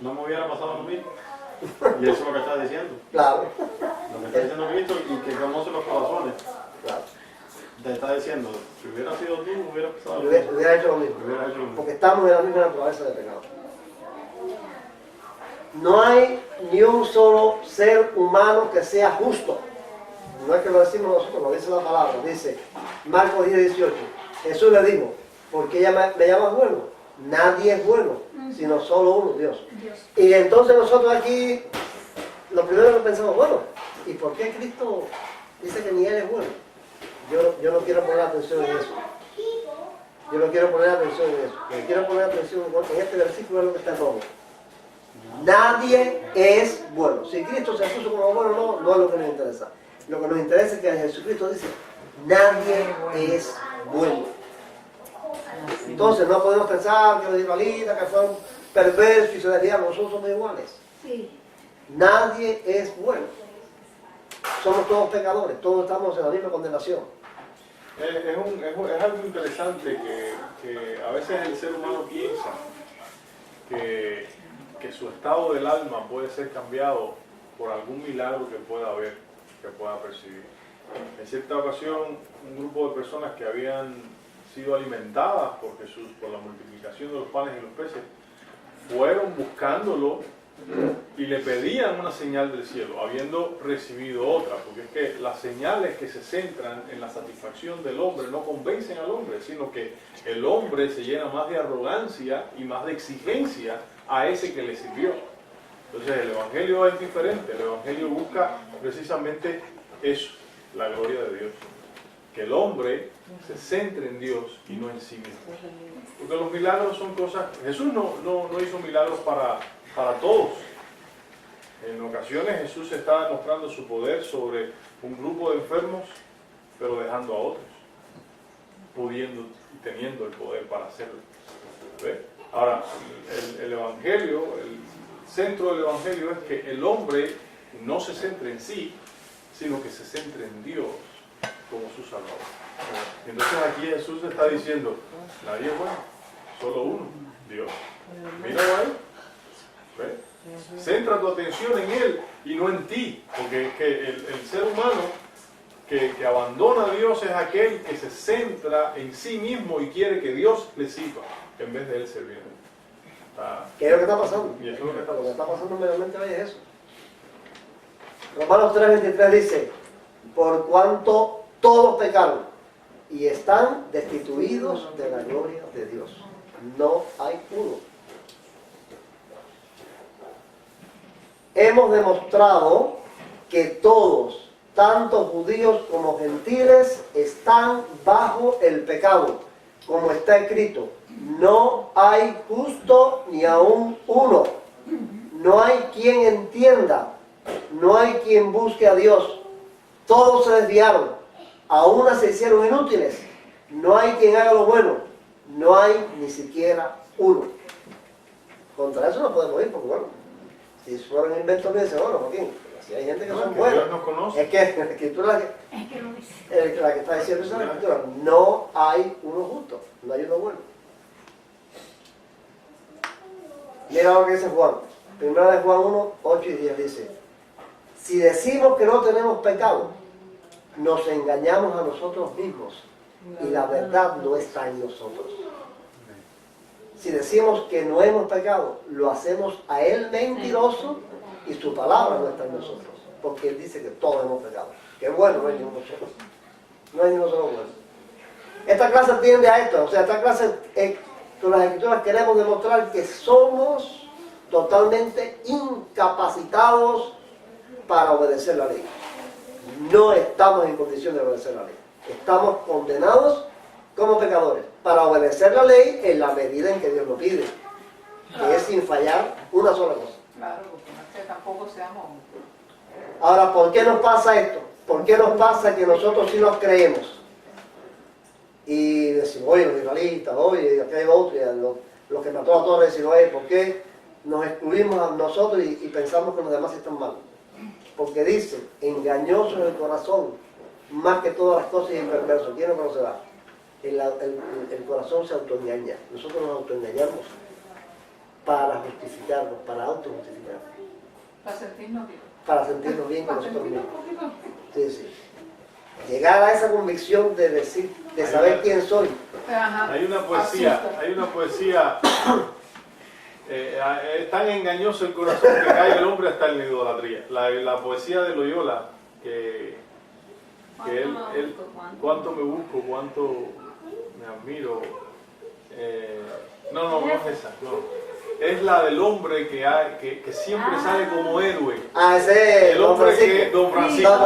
no me hubiera pasado lo mismo. Y eso es lo que está diciendo. Claro. Lo que está diciendo Cristo y que conoce los corazones. Claro. Te está diciendo, si hubiera sido tú, hubiera pasado lo Hubiera mismo. hecho lo mismo. Hubiera hecho lo mismo. Porque estamos en la misma naturaleza de pecado. No hay ni un solo ser humano que sea justo. No es que lo decimos nosotros, lo dice la palabra. Dice Marcos 10:18. Jesús le dijo, ¿por qué me llamas bueno? Nadie es bueno, sino solo uno, Dios. Y entonces nosotros aquí, lo primero que pensamos, bueno, ¿y por qué Cristo dice que ni Él es bueno? Yo no quiero poner atención en eso. Yo no quiero poner atención en eso. Yo quiero poner atención en este versículo, es lo que está en rojo. Nadie es bueno. Si Cristo se puso como bueno, no es lo que nos interesa. Lo que nos interesa es que Jesucristo dice, nadie es bueno. Entonces no podemos pensar que los israelitas que fueron perversos y se desviaron, nosotros somos iguales. Sí. Nadie es bueno. Somos todos pecadores, todos estamos en la misma condenación. Es algo interesante que a veces el ser humano piensa que su estado del alma puede ser cambiado por algún milagro que pueda haber, que pueda percibir. En cierta ocasión, un grupo de personas que habían sido alimentadas por Jesús, por la multiplicación de los panes y los peces, fueron buscándolo y le pedían una señal del cielo, habiendo recibido otra, porque es que las señales que se centran en la satisfacción del hombre no convencen al hombre, sino que el hombre se llena más de arrogancia y más de exigencia a ese que le sirvió. Entonces el Evangelio es diferente, el Evangelio busca precisamente eso, la gloria de Dios. Que el hombre se centre en Dios y no en sí mismo. Porque los milagros son cosas... Jesús no hizo milagros para todos. En ocasiones Jesús está demostrando su poder sobre un grupo de enfermos, pero dejando a otros, pudiendo y teniendo el poder para hacerlo. ¿Ve? Ahora, el Evangelio, el centro del Evangelio es que el hombre no se centre en sí, sino que se centre en Dios como su Salvador. Entonces aquí Jesús está diciendo, nadie es bueno, solo uno, Dios. Míralo ahí. ¿Ve? Centra tu atención en Él y no en ti, porque el ser humano que abandona a Dios es aquel que se centra en sí mismo y quiere que Dios le sirva, en vez de Él servir. ¿Qué es lo que está pasando? Y eso es lo que está Lo que pasando. está pasando mediamente hoy es eso. Romanos 3:23 dice, por cuanto todos pecaron y están destituidos de la gloria de Dios. No hay uno. Hemos demostrado que todos, tanto judíos como gentiles, están bajo el pecado, como está escrito. No hay justo ni aún uno. No hay quien entienda. No hay quien busque a Dios. Todos se desviaron. A una se hicieron inútiles. No hay quien haga lo bueno. No hay ni siquiera uno. Contra eso no podemos ir, porque bueno, si fueron inventos míos, dice, bueno, Joaquín, si hay gente que son Que buenos. Dios nos conoce. Es que la escritura Es que lo dice. la que está diciendo esa escritura, no hay uno justo, no hay uno bueno. Mira lo que dice Juan. Primera de Juan 1, 8 y 10 dice, si decimos que no tenemos pecado, nos engañamos a nosotros mismos y la verdad no está en nosotros. Si decimos que no hemos pecado, lo hacemos a Él mentiroso y su palabra no está en nosotros. Porque Él dice que todos hemos pecado. Que bueno, no hay ni uno solo. No hay ni uno solo bueno. Esta clase tiende a esto. O sea, esta clase, con las escrituras queremos demostrar que somos totalmente incapacitados para obedecer la ley. No estamos en condición de obedecer la ley. Estamos condenados como pecadores para obedecer la ley en la medida en que Dios lo pide, que es sin fallar una sola cosa. Claro, porque no es que tampoco seamos... Ahora, ¿por qué nos pasa esto? ¿Por qué nos pasa que nosotros sí nos creemos? Y decimos, oye, los israelitas, oye, aquí hay otro, y los que mató a Torres, decimos, oye, ¿por qué nos excluimos a nosotros y pensamos que los demás están mal? Porque dice, engañoso en el corazón, más que todas las cosas y perverso. ¿Quién no conocerá? El corazón se autoengaña. Nosotros nos autoengañamos para justificarnos, para autojustificarnos. Para sentirnos bien. Para sentirnos bien con nosotros mismos. Sí, sí. Llegar a esa convicción de decir, de saber quién soy. Ajá. Hay una poesía, es tan engañoso el corazón que cae el hombre hasta en la idolatría. La poesía de Loyola, que él cuánto me busco, cuánto me admiro. No es esa, no. Es la del hombre que siempre sale como héroe. Ah, ese El hombre Francisco. que Don Francisco.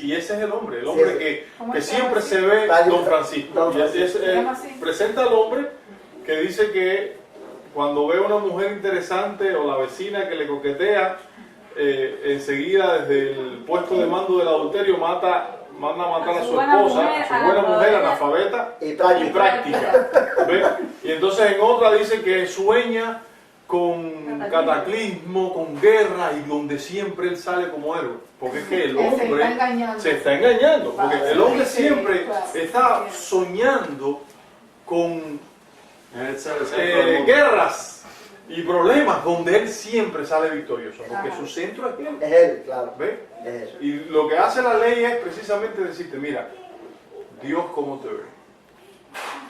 Y ese es el hombre que siempre se ve Don Francisco. Y presenta al hombre que dice que cuando ve a una mujer interesante o la vecina que le coquetea, enseguida desde el puesto de mando del adulterio manda a matar a su esposa, a su buena mujer analfabeta y práctica. ¿Ve? Y entonces en otra dice que sueña con cataclismo, con guerra y donde siempre él sale como héroe. Porque es que el hombre se está engañando. Porque el hombre siempre está soñando con guerras y problemas donde él siempre sale victorioso. Porque su centro es él. Es él, claro. ¿Ves? Es eso. Y lo que hace la ley es precisamente decirte, mira, Dios cómo te ve.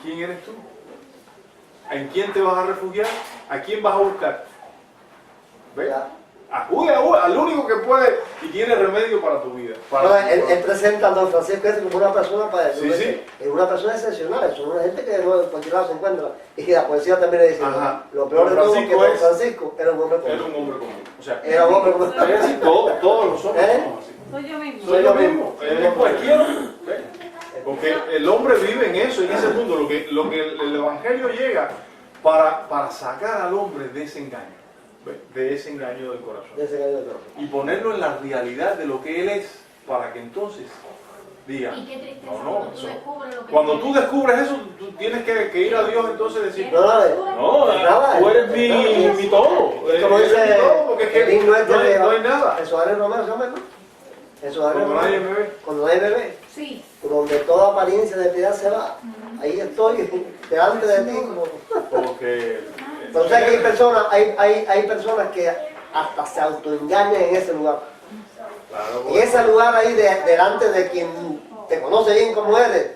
¿Quién eres tú? ¿En quién te vas a refugiar? ¿A quién vas a buscar? ¿Ves? Acude al único que puede y tiene remedio para tu vida. Él presenta a don Francisco ese como una persona para Sí, sí. Es una persona excepcional, es una gente que no en cualquier lado se encuentra. Y que la poesía también le dice, Ajá. lo peor de todo es que don Francisco era un hombre común. Era un hombre común. O sea, Era un hombre común. es así, todos los hombres somos así. Soy yo mismo. Soy yo mismo, es cualquiera. ¿Ves? Porque el hombre vive en eso, en ese mundo. Lo que el Evangelio llega para sacar al hombre de ese engaño. De ese engaño del corazón. Y ponerlo en la realidad de lo que él es, para que entonces diga, Y qué tristeza no, cuando tú descubres lo que cuando tienes. tú descubres eso, tú tienes que ir a Dios entonces y decir, No, nada, tú eres mi todo. Es como dice Eres mi todo, porque es que el himno este de no hay nada. Eso Adrián Romero se llama, ¿no? Eso Adrián Cuando nadie Romero. me ve. Cuando nadie me ve. Sí. Donde toda apariencia de piedad se va. Ahí estoy, delante de ti. Porque Pero o sea que hay personas que hasta se autoengañan en ese lugar. claro, En ese lugar ahí, delante de quien te conoce bien como eres,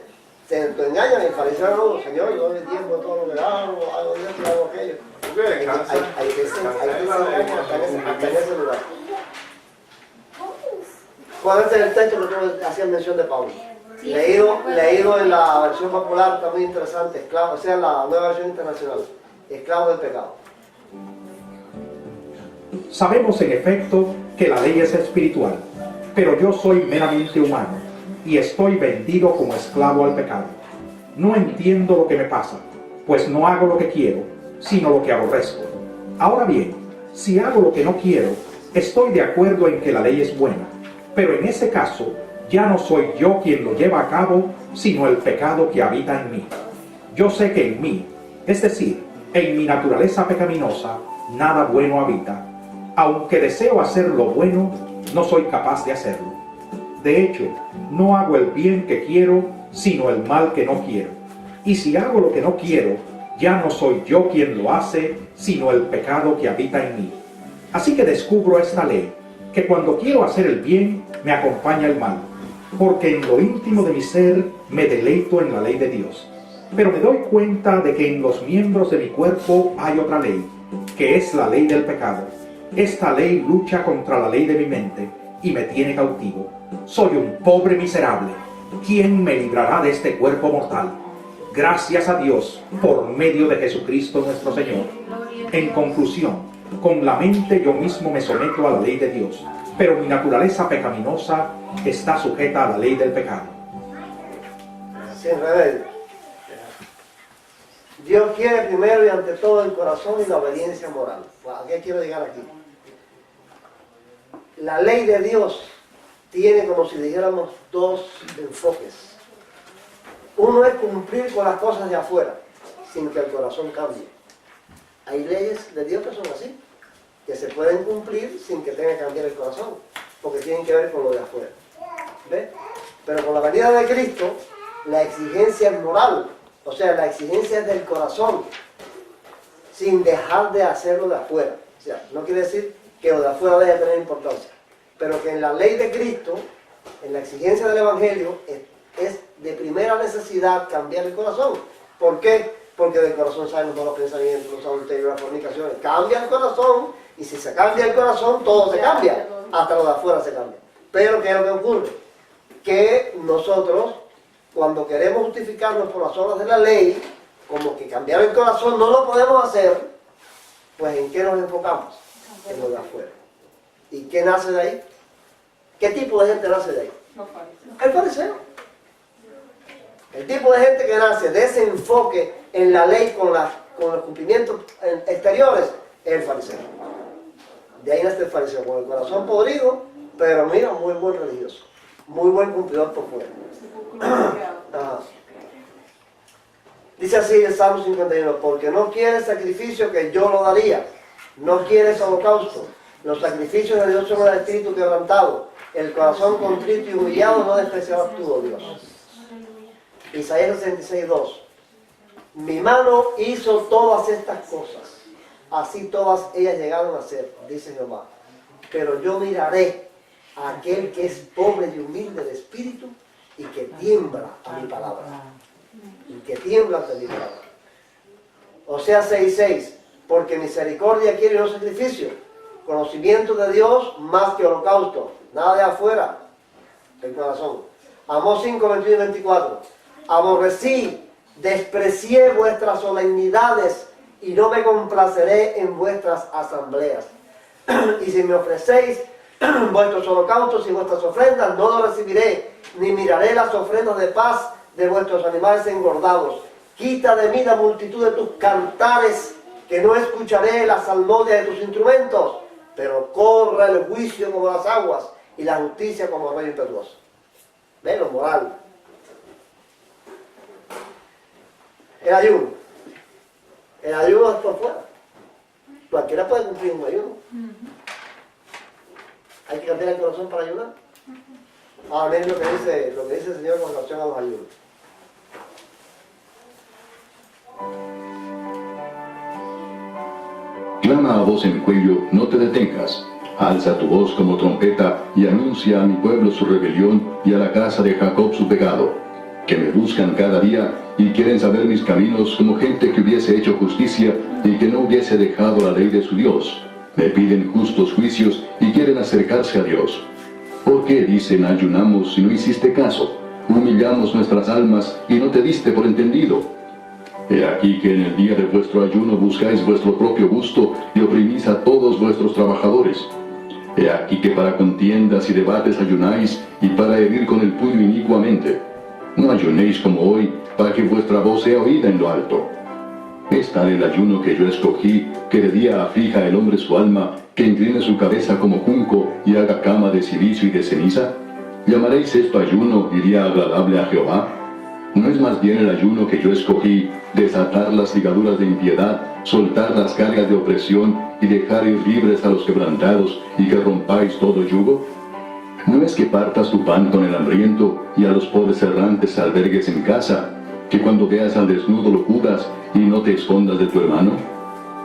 se autoengañan. El fariseo no, Señor, yo doy tiempo de todo lo que hago esto, hago aquello. Hay que se engañan hasta en ese lugar. ¿Cuál es el texto que tú hacías mención de Pablo? Leído en la versión popular, está muy interesante, esclavo, o sea, la nueva versión internacional, esclavo del pecado. Sabemos en efecto que la ley es espiritual, pero yo soy meramente humano y estoy vendido como esclavo al pecado. No entiendo lo que me pasa, pues no hago lo que quiero, sino lo que aborrezco. Ahora bien, si hago lo que no quiero, estoy de acuerdo en que la ley es buena, pero en ese caso ya no soy yo quien lo lleva a cabo, sino el pecado que habita en mí. Yo sé que en mí, es decir, en mi naturaleza pecaminosa, nada bueno habita. Aunque deseo hacer lo bueno, no soy capaz de hacerlo. De hecho, no hago el bien que quiero, sino el mal que no quiero. Y si hago lo que no quiero, ya no soy yo quien lo hace, sino el pecado que habita en mí. Así que descubro esta ley, que cuando quiero hacer el bien, me acompaña el mal, porque en lo íntimo de mi ser me deleito en la ley de Dios. Pero me doy cuenta de que en los miembros de mi cuerpo hay otra ley, que es la ley del pecado. Esta ley lucha contra la ley de mi mente y me tiene cautivo. Soy un pobre miserable. ¿Quién me librará de este cuerpo mortal? Gracias a Dios por medio de Jesucristo nuestro Señor. En conclusión, con la mente yo mismo me someto a la ley de Dios, pero mi naturaleza pecaminosa está sujeta a la ley del pecado. Sin remedio. Dios quiere primero y ante todo el corazón y la obediencia moral. ¿A qué quiero llegar aquí? La ley de Dios tiene, como si dijéramos, dos enfoques. Uno es cumplir con las cosas de afuera, sin que el corazón cambie. Hay leyes de Dios que son así, que se pueden cumplir sin que tenga que cambiar el corazón, porque tienen que ver con lo de afuera. ¿Ves? Pero con la venida de Cristo, la exigencia es moral, o sea, la exigencia es del corazón, sin dejar de hacerlo de afuera. O sea, no quiere decir que lo de afuera deje de tener importancia, pero que en la ley de Cristo, en la exigencia del Evangelio, es de primera necesidad cambiar el corazón. ¿Por qué? Porque del corazón salen los malos pensamientos, los adulterios, las fornicaciones. Cambia el corazón, y si se cambia el corazón, todo se cambia, hasta lo de afuera se cambia. Pero ¿qué es lo que ocurre? Que nosotros, cuando queremos justificarnos por las obras de la ley, como que cambiar el corazón no lo podemos hacer, pues ¿en qué nos enfocamos? En lo de afuera. ¿Y qué nace de ahí? ¿Qué tipo de gente nace de ahí? El fariseo. El tipo de gente que nace de ese enfoque en la ley con los cumplimientos exteriores es el fariseo. De ahí nace el fariseo, con el corazón podrido, pero mira, muy buen religioso, muy buen cumplidor por fuera. Ajá. Dice así el Salmo 51, porque no quiere sacrificio que yo lo daría, No quieres holocausto. Los sacrificios de Dios son el espíritu quebrantado. El corazón contrito y humillado no despreciarás tú, oh Dios. Isaías 66:2. Mi mano hizo todas estas cosas. Así todas ellas llegaron a ser, dice Jehová. Pero yo miraré a aquel que es pobre y humilde de espíritu y que tiembla a mi palabra. Y que tiembla ante mi palabra. Oseas 6:6. Porque misericordia quiere no sacrificio. Conocimiento de Dios más que holocausto. Nada de afuera. El corazón. Amós 5:21 y 24. Aborrecí, desprecié vuestras solemnidades y no me complaceré en vuestras asambleas. Y si me ofrecéis vuestros holocaustos y vuestras ofrendas, no los recibiré, ni miraré las ofrendas de paz de vuestros animales engordados. Quita de mí la multitud de tus cantares, que no escucharé la salmodia de tus instrumentos, pero corra el juicio como las aguas y la justicia como el rayo impetuoso. ¿Ven lo moral? El ayuno. El ayuno es por fuera. Cualquiera puede cumplir un ayuno. Hay que cambiar el corazón para ayunar. Ahora miren lo que dice el Señor con relación a los ayunos. Clama a voz en cuello, no te detengas. Alza tu voz como trompeta y anuncia a mi pueblo su rebelión y a la casa de Jacob su pecado. Que me buscan cada día y quieren saber mis caminos como gente que hubiese hecho justicia y que no hubiese dejado la ley de su Dios. Me piden justos juicios y quieren acercarse a Dios. ¿Por qué dicen ayunamos si no hiciste caso? Humillamos nuestras almas y no te diste por entendido. He aquí que en el día de vuestro ayuno buscáis vuestro propio gusto y oprimís a todos vuestros trabajadores. He aquí que para contiendas y debates ayunáis y para herir con el puño inicuamente. No ayunéis como hoy, para que vuestra voz sea oída en lo alto. ¿Es tal el ayuno que yo escogí, que de día aflija el hombre su alma, que incline su cabeza como junco y haga cama de silicio y de ceniza? ¿Llamaréis esto ayuno y día agradable a Jehová? ¿No es más bien el ayuno que yo escogí, desatar las ligaduras de impiedad, soltar las cargas de opresión y dejar ir libres a los quebrantados y que rompáis todo yugo? ¿No es que partas tu pan con el hambriento y a los pobres errantes albergues en casa, que cuando veas al desnudo lo cubras y no te escondas de tu hermano?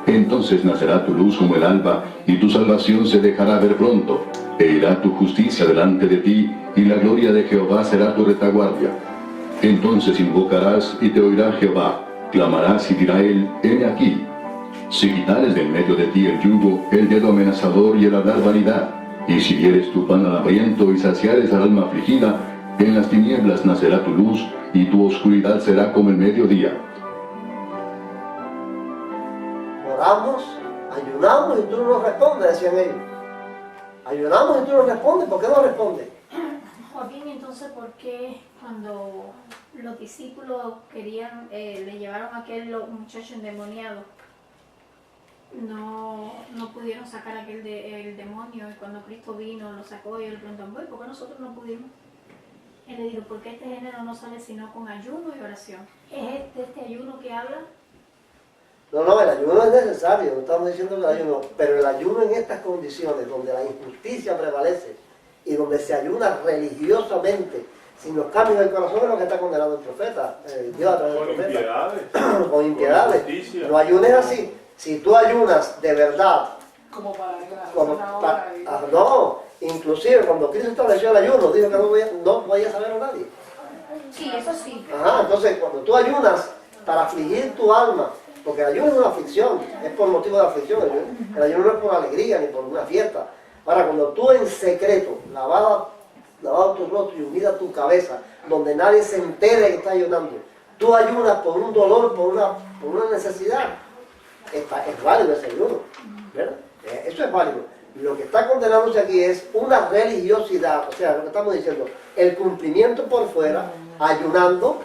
Entonces nacerá tu luz como el alba y tu salvación se dejará ver pronto, e irá tu justicia delante de ti y la gloria de Jehová será tu retaguardia. Entonces invocarás y te oirá Jehová, clamarás y dirá él, heme aquí. Si quitares del medio de ti el yugo, el dedo amenazador y el hablar vanidad, y si dieres tu pan al hambriento y saciares al alma afligida, en las tinieblas nacerá tu luz y tu oscuridad será como el mediodía. Oramos, ayunamos y tú no nos respondes, decían ellos. Ayunamos y tú no respondes, ¿por qué no respondes? Joaquín, entonces, ¿por qué cuando los discípulos querían, le llevaron a aquel muchacho endemoniado, no pudieron sacar el demonio? Y cuando Cristo vino, lo sacó y él preguntó, ¿por qué nosotros no pudimos? Él le dijo, porque este género no sale sino con ayuno y oración. ¿Es este ayuno que habla? No, el ayuno es necesario, no estamos diciendo que el ayuno, pero el ayuno en estas condiciones, donde la injusticia prevalece y donde se ayuna religiosamente, sin los cambios del corazón, es lo que está condenando el profeta, Dios a través del profeta. Con impiedades. No ayunes así. Si tú ayunas de verdad, Como para no, inclusive cuando Cristo estableció el ayuno, dijo que no podía saber a nadie. Sí, eso sí. Ajá, entonces cuando tú ayunas para afligir tu alma, porque el ayuno es una aflicción, es por motivo de aflicción, el ayuno no es por alegría ni por una fiesta. Ahora, cuando tú en secreto, lavado tu rostro y humilla tu cabeza, donde nadie se entere que estás ayunando, tú ayunas por un dolor, por una necesidad, es válido ese ayuno, ¿verdad? Eso es válido. Lo que está condenándose aquí es una religiosidad, o sea, lo que estamos diciendo, el cumplimiento por fuera, ayunando.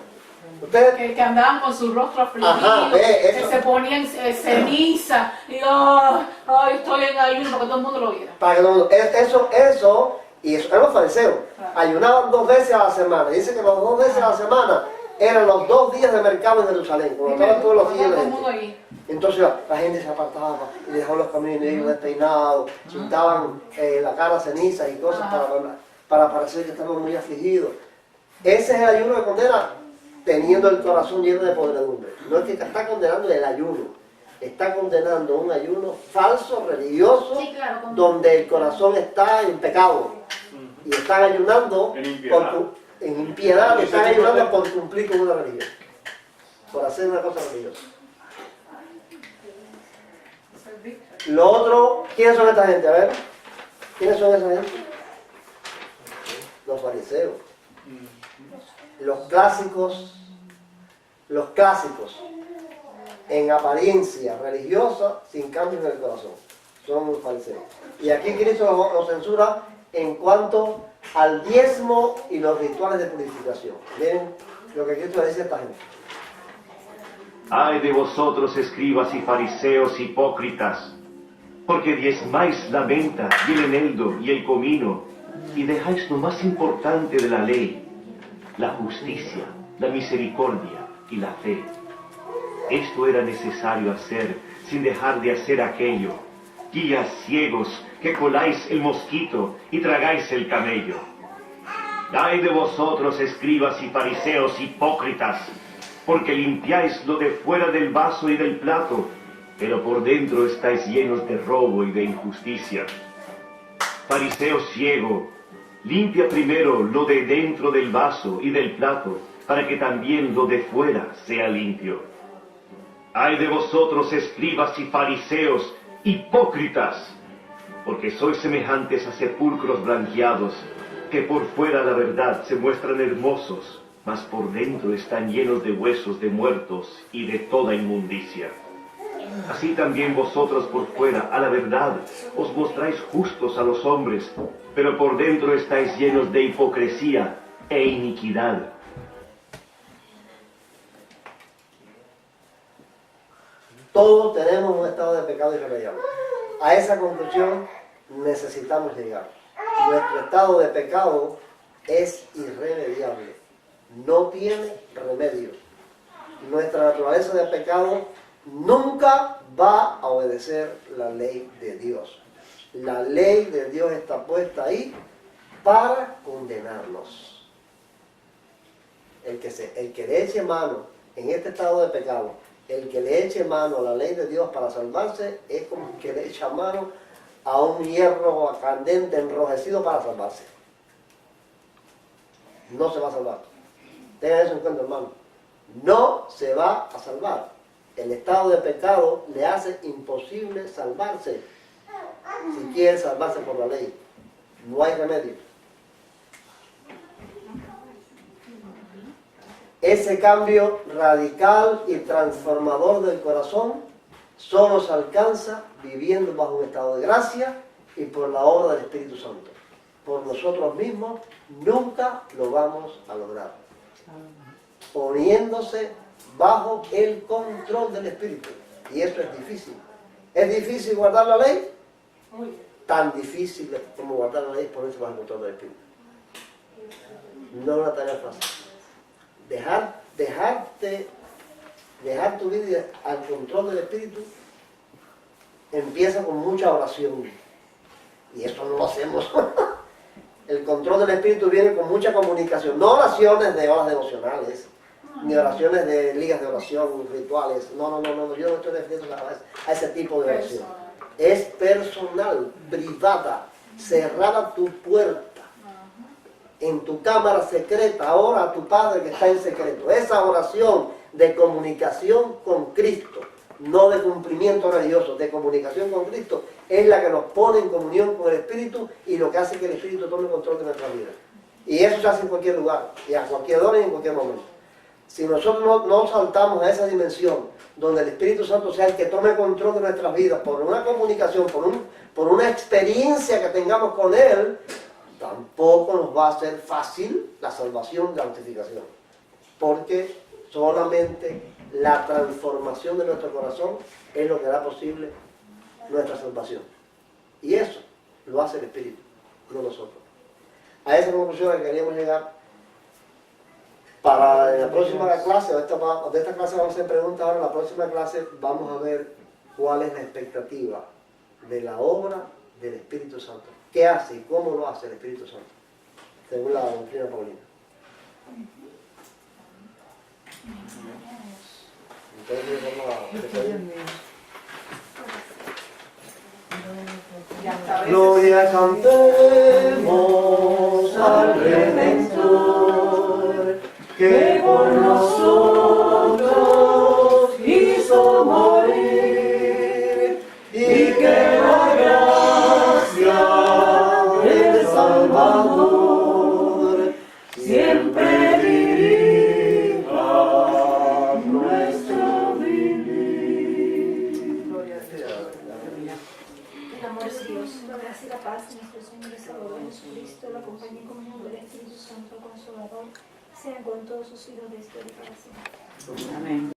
Ustedes que andaban con su rostro afligido, ajá, que se ponían ceniza y ay, estoy en ayuno para que todo el mundo lo viera. Para que eso eran los fariseos. Ayunaban 2 veces a la semana. Dice que las 2 veces a la semana Eran los 2 días de mercado en Jerusalén, cuando estaban todos los días. Todo el mundo ahí. Entonces la gente se apartaba y dejaban los caminos ellos despeinados, pintaban la cara ceniza y cosas para parecer que estaban muy afligidos. Ese es el ayuno que condena teniendo el corazón lleno de podredumbre. No es que está condenando el ayuno, está condenando un ayuno falso, religioso, Sí, claro, donde el corazón está en pecado. Y están ayunando En impiedad. en impiedad, están ayunando por cumplir con una religión, por hacer una cosa religiosa. Lo otro, ¿quiénes son esta gente? A ver, ¿quiénes son esa gente? Los fariseos. Los clásicos en apariencia religiosa, sin cambio en el corazón, son los fariseos. Y aquí Cristo lo censura en cuanto al diezmo y los rituales de purificación. Miren lo que Cristo le dice a esta gente. Ay de vosotros, escribas y fariseos hipócritas, porque diezmáis la menta y el eneldo y el comino, y dejáis lo más importante de la ley, la justicia, la misericordia y la fe. Esto era necesario hacer, sin dejar de hacer aquello. Guías ciegos, que coláis el mosquito y tragáis el camello. Ay de vosotros, escribas y fariseos hipócritas, porque limpiáis lo de fuera del vaso y del plato, pero por dentro estáis llenos de robo y de injusticia. Fariseo ciego, limpia primero lo de dentro del vaso y del plato, para que también lo de fuera sea limpio. Ay de vosotros, escribas y fariseos, hipócritas, porque sois semejantes a sepulcros blanqueados, que por fuera la verdad se muestran hermosos, mas por dentro están llenos de huesos de muertos y de toda inmundicia. Así también vosotros por fuera, a la verdad, os mostráis justos a los hombres, pero por dentro estáis llenos de hipocresía e iniquidad. Todos tenemos un estado de pecado irremediable. A esa conclusión necesitamos llegar. Nuestro estado de pecado es irremediable. No tiene remedio. Nuestra naturaleza de pecado nunca va a obedecer la ley de Dios. La ley de Dios está puesta ahí para condenarnos. El que le eche mano en este estado de pecado, el que le eche mano a la ley de Dios para salvarse, es como el que le echa mano a un hierro candente enrojecido para salvarse. No se va a salvar. Tengan eso en cuenta, hermano. No se va a salvar. El estado de pecado le hace imposible salvarse. Si quiere salvarse por la ley, no hay remedio. Ese cambio radical y transformador del corazón solo se alcanza viviendo bajo un estado de gracia y por la obra del Espíritu Santo. Por nosotros mismos nunca lo vamos a lograr. Poniéndose bajo el control del Espíritu. Y eso es difícil. ¿Es difícil guardar la ley? Tan difícil como guardar la ley es ponerse bajo el control del Espíritu. No es una tarea fácil. Dejar tu vida al control del Espíritu empieza con mucha oración. Y eso no lo hacemos. El control del Espíritu viene con mucha comunicación. No oraciones de horas devocionales, ni oraciones de ligas de oración, rituales. No. Yo no estoy refiriendo a ese tipo de oración. Es personal, privada. Cerrada tu puerta. En tu cámara secreta, ora a tu Padre que está en secreto. Esa oración de comunicación con Cristo, no de cumplimiento religioso, de comunicación con Cristo, es la que nos pone en comunión con el Espíritu y lo que hace que el Espíritu tome control de nuestra vida. Y eso se hace en cualquier lugar, y a cualquier hora y en cualquier momento. Si nosotros no saltamos a esa dimensión, donde el Espíritu Santo sea el que tome control de nuestras vidas, por una comunicación, por una experiencia que tengamos con Él, tampoco nos va a ser fácil la salvación y la santificación. Porque solamente la transformación de nuestro corazón es lo que hará posible nuestra salvación. Y eso lo hace el Espíritu, no nosotros. A esa conclusión a la que queríamos llegar para en la próxima clase, de esta clase vamos a hacer preguntas, ahora en la próxima clase vamos a ver cuál es la expectativa de la obra del Espíritu Santo. ¿Qué hace y cómo lo hace el Espíritu Santo? Según la doctrina paulina. Entonces vamos a empezar. Gloria cantemos al Redentor, que por nosotros hizo morir, y que la gracia del Salvador siempre dirija nuestro vivir. El amor de Dios, la gracia y la paz de nuestro Señor y Salvador Jesucristo, la compañía y comunión del Espíritu Santo Consolador, sean con todos sus hijos de historia y para siempre. Amén.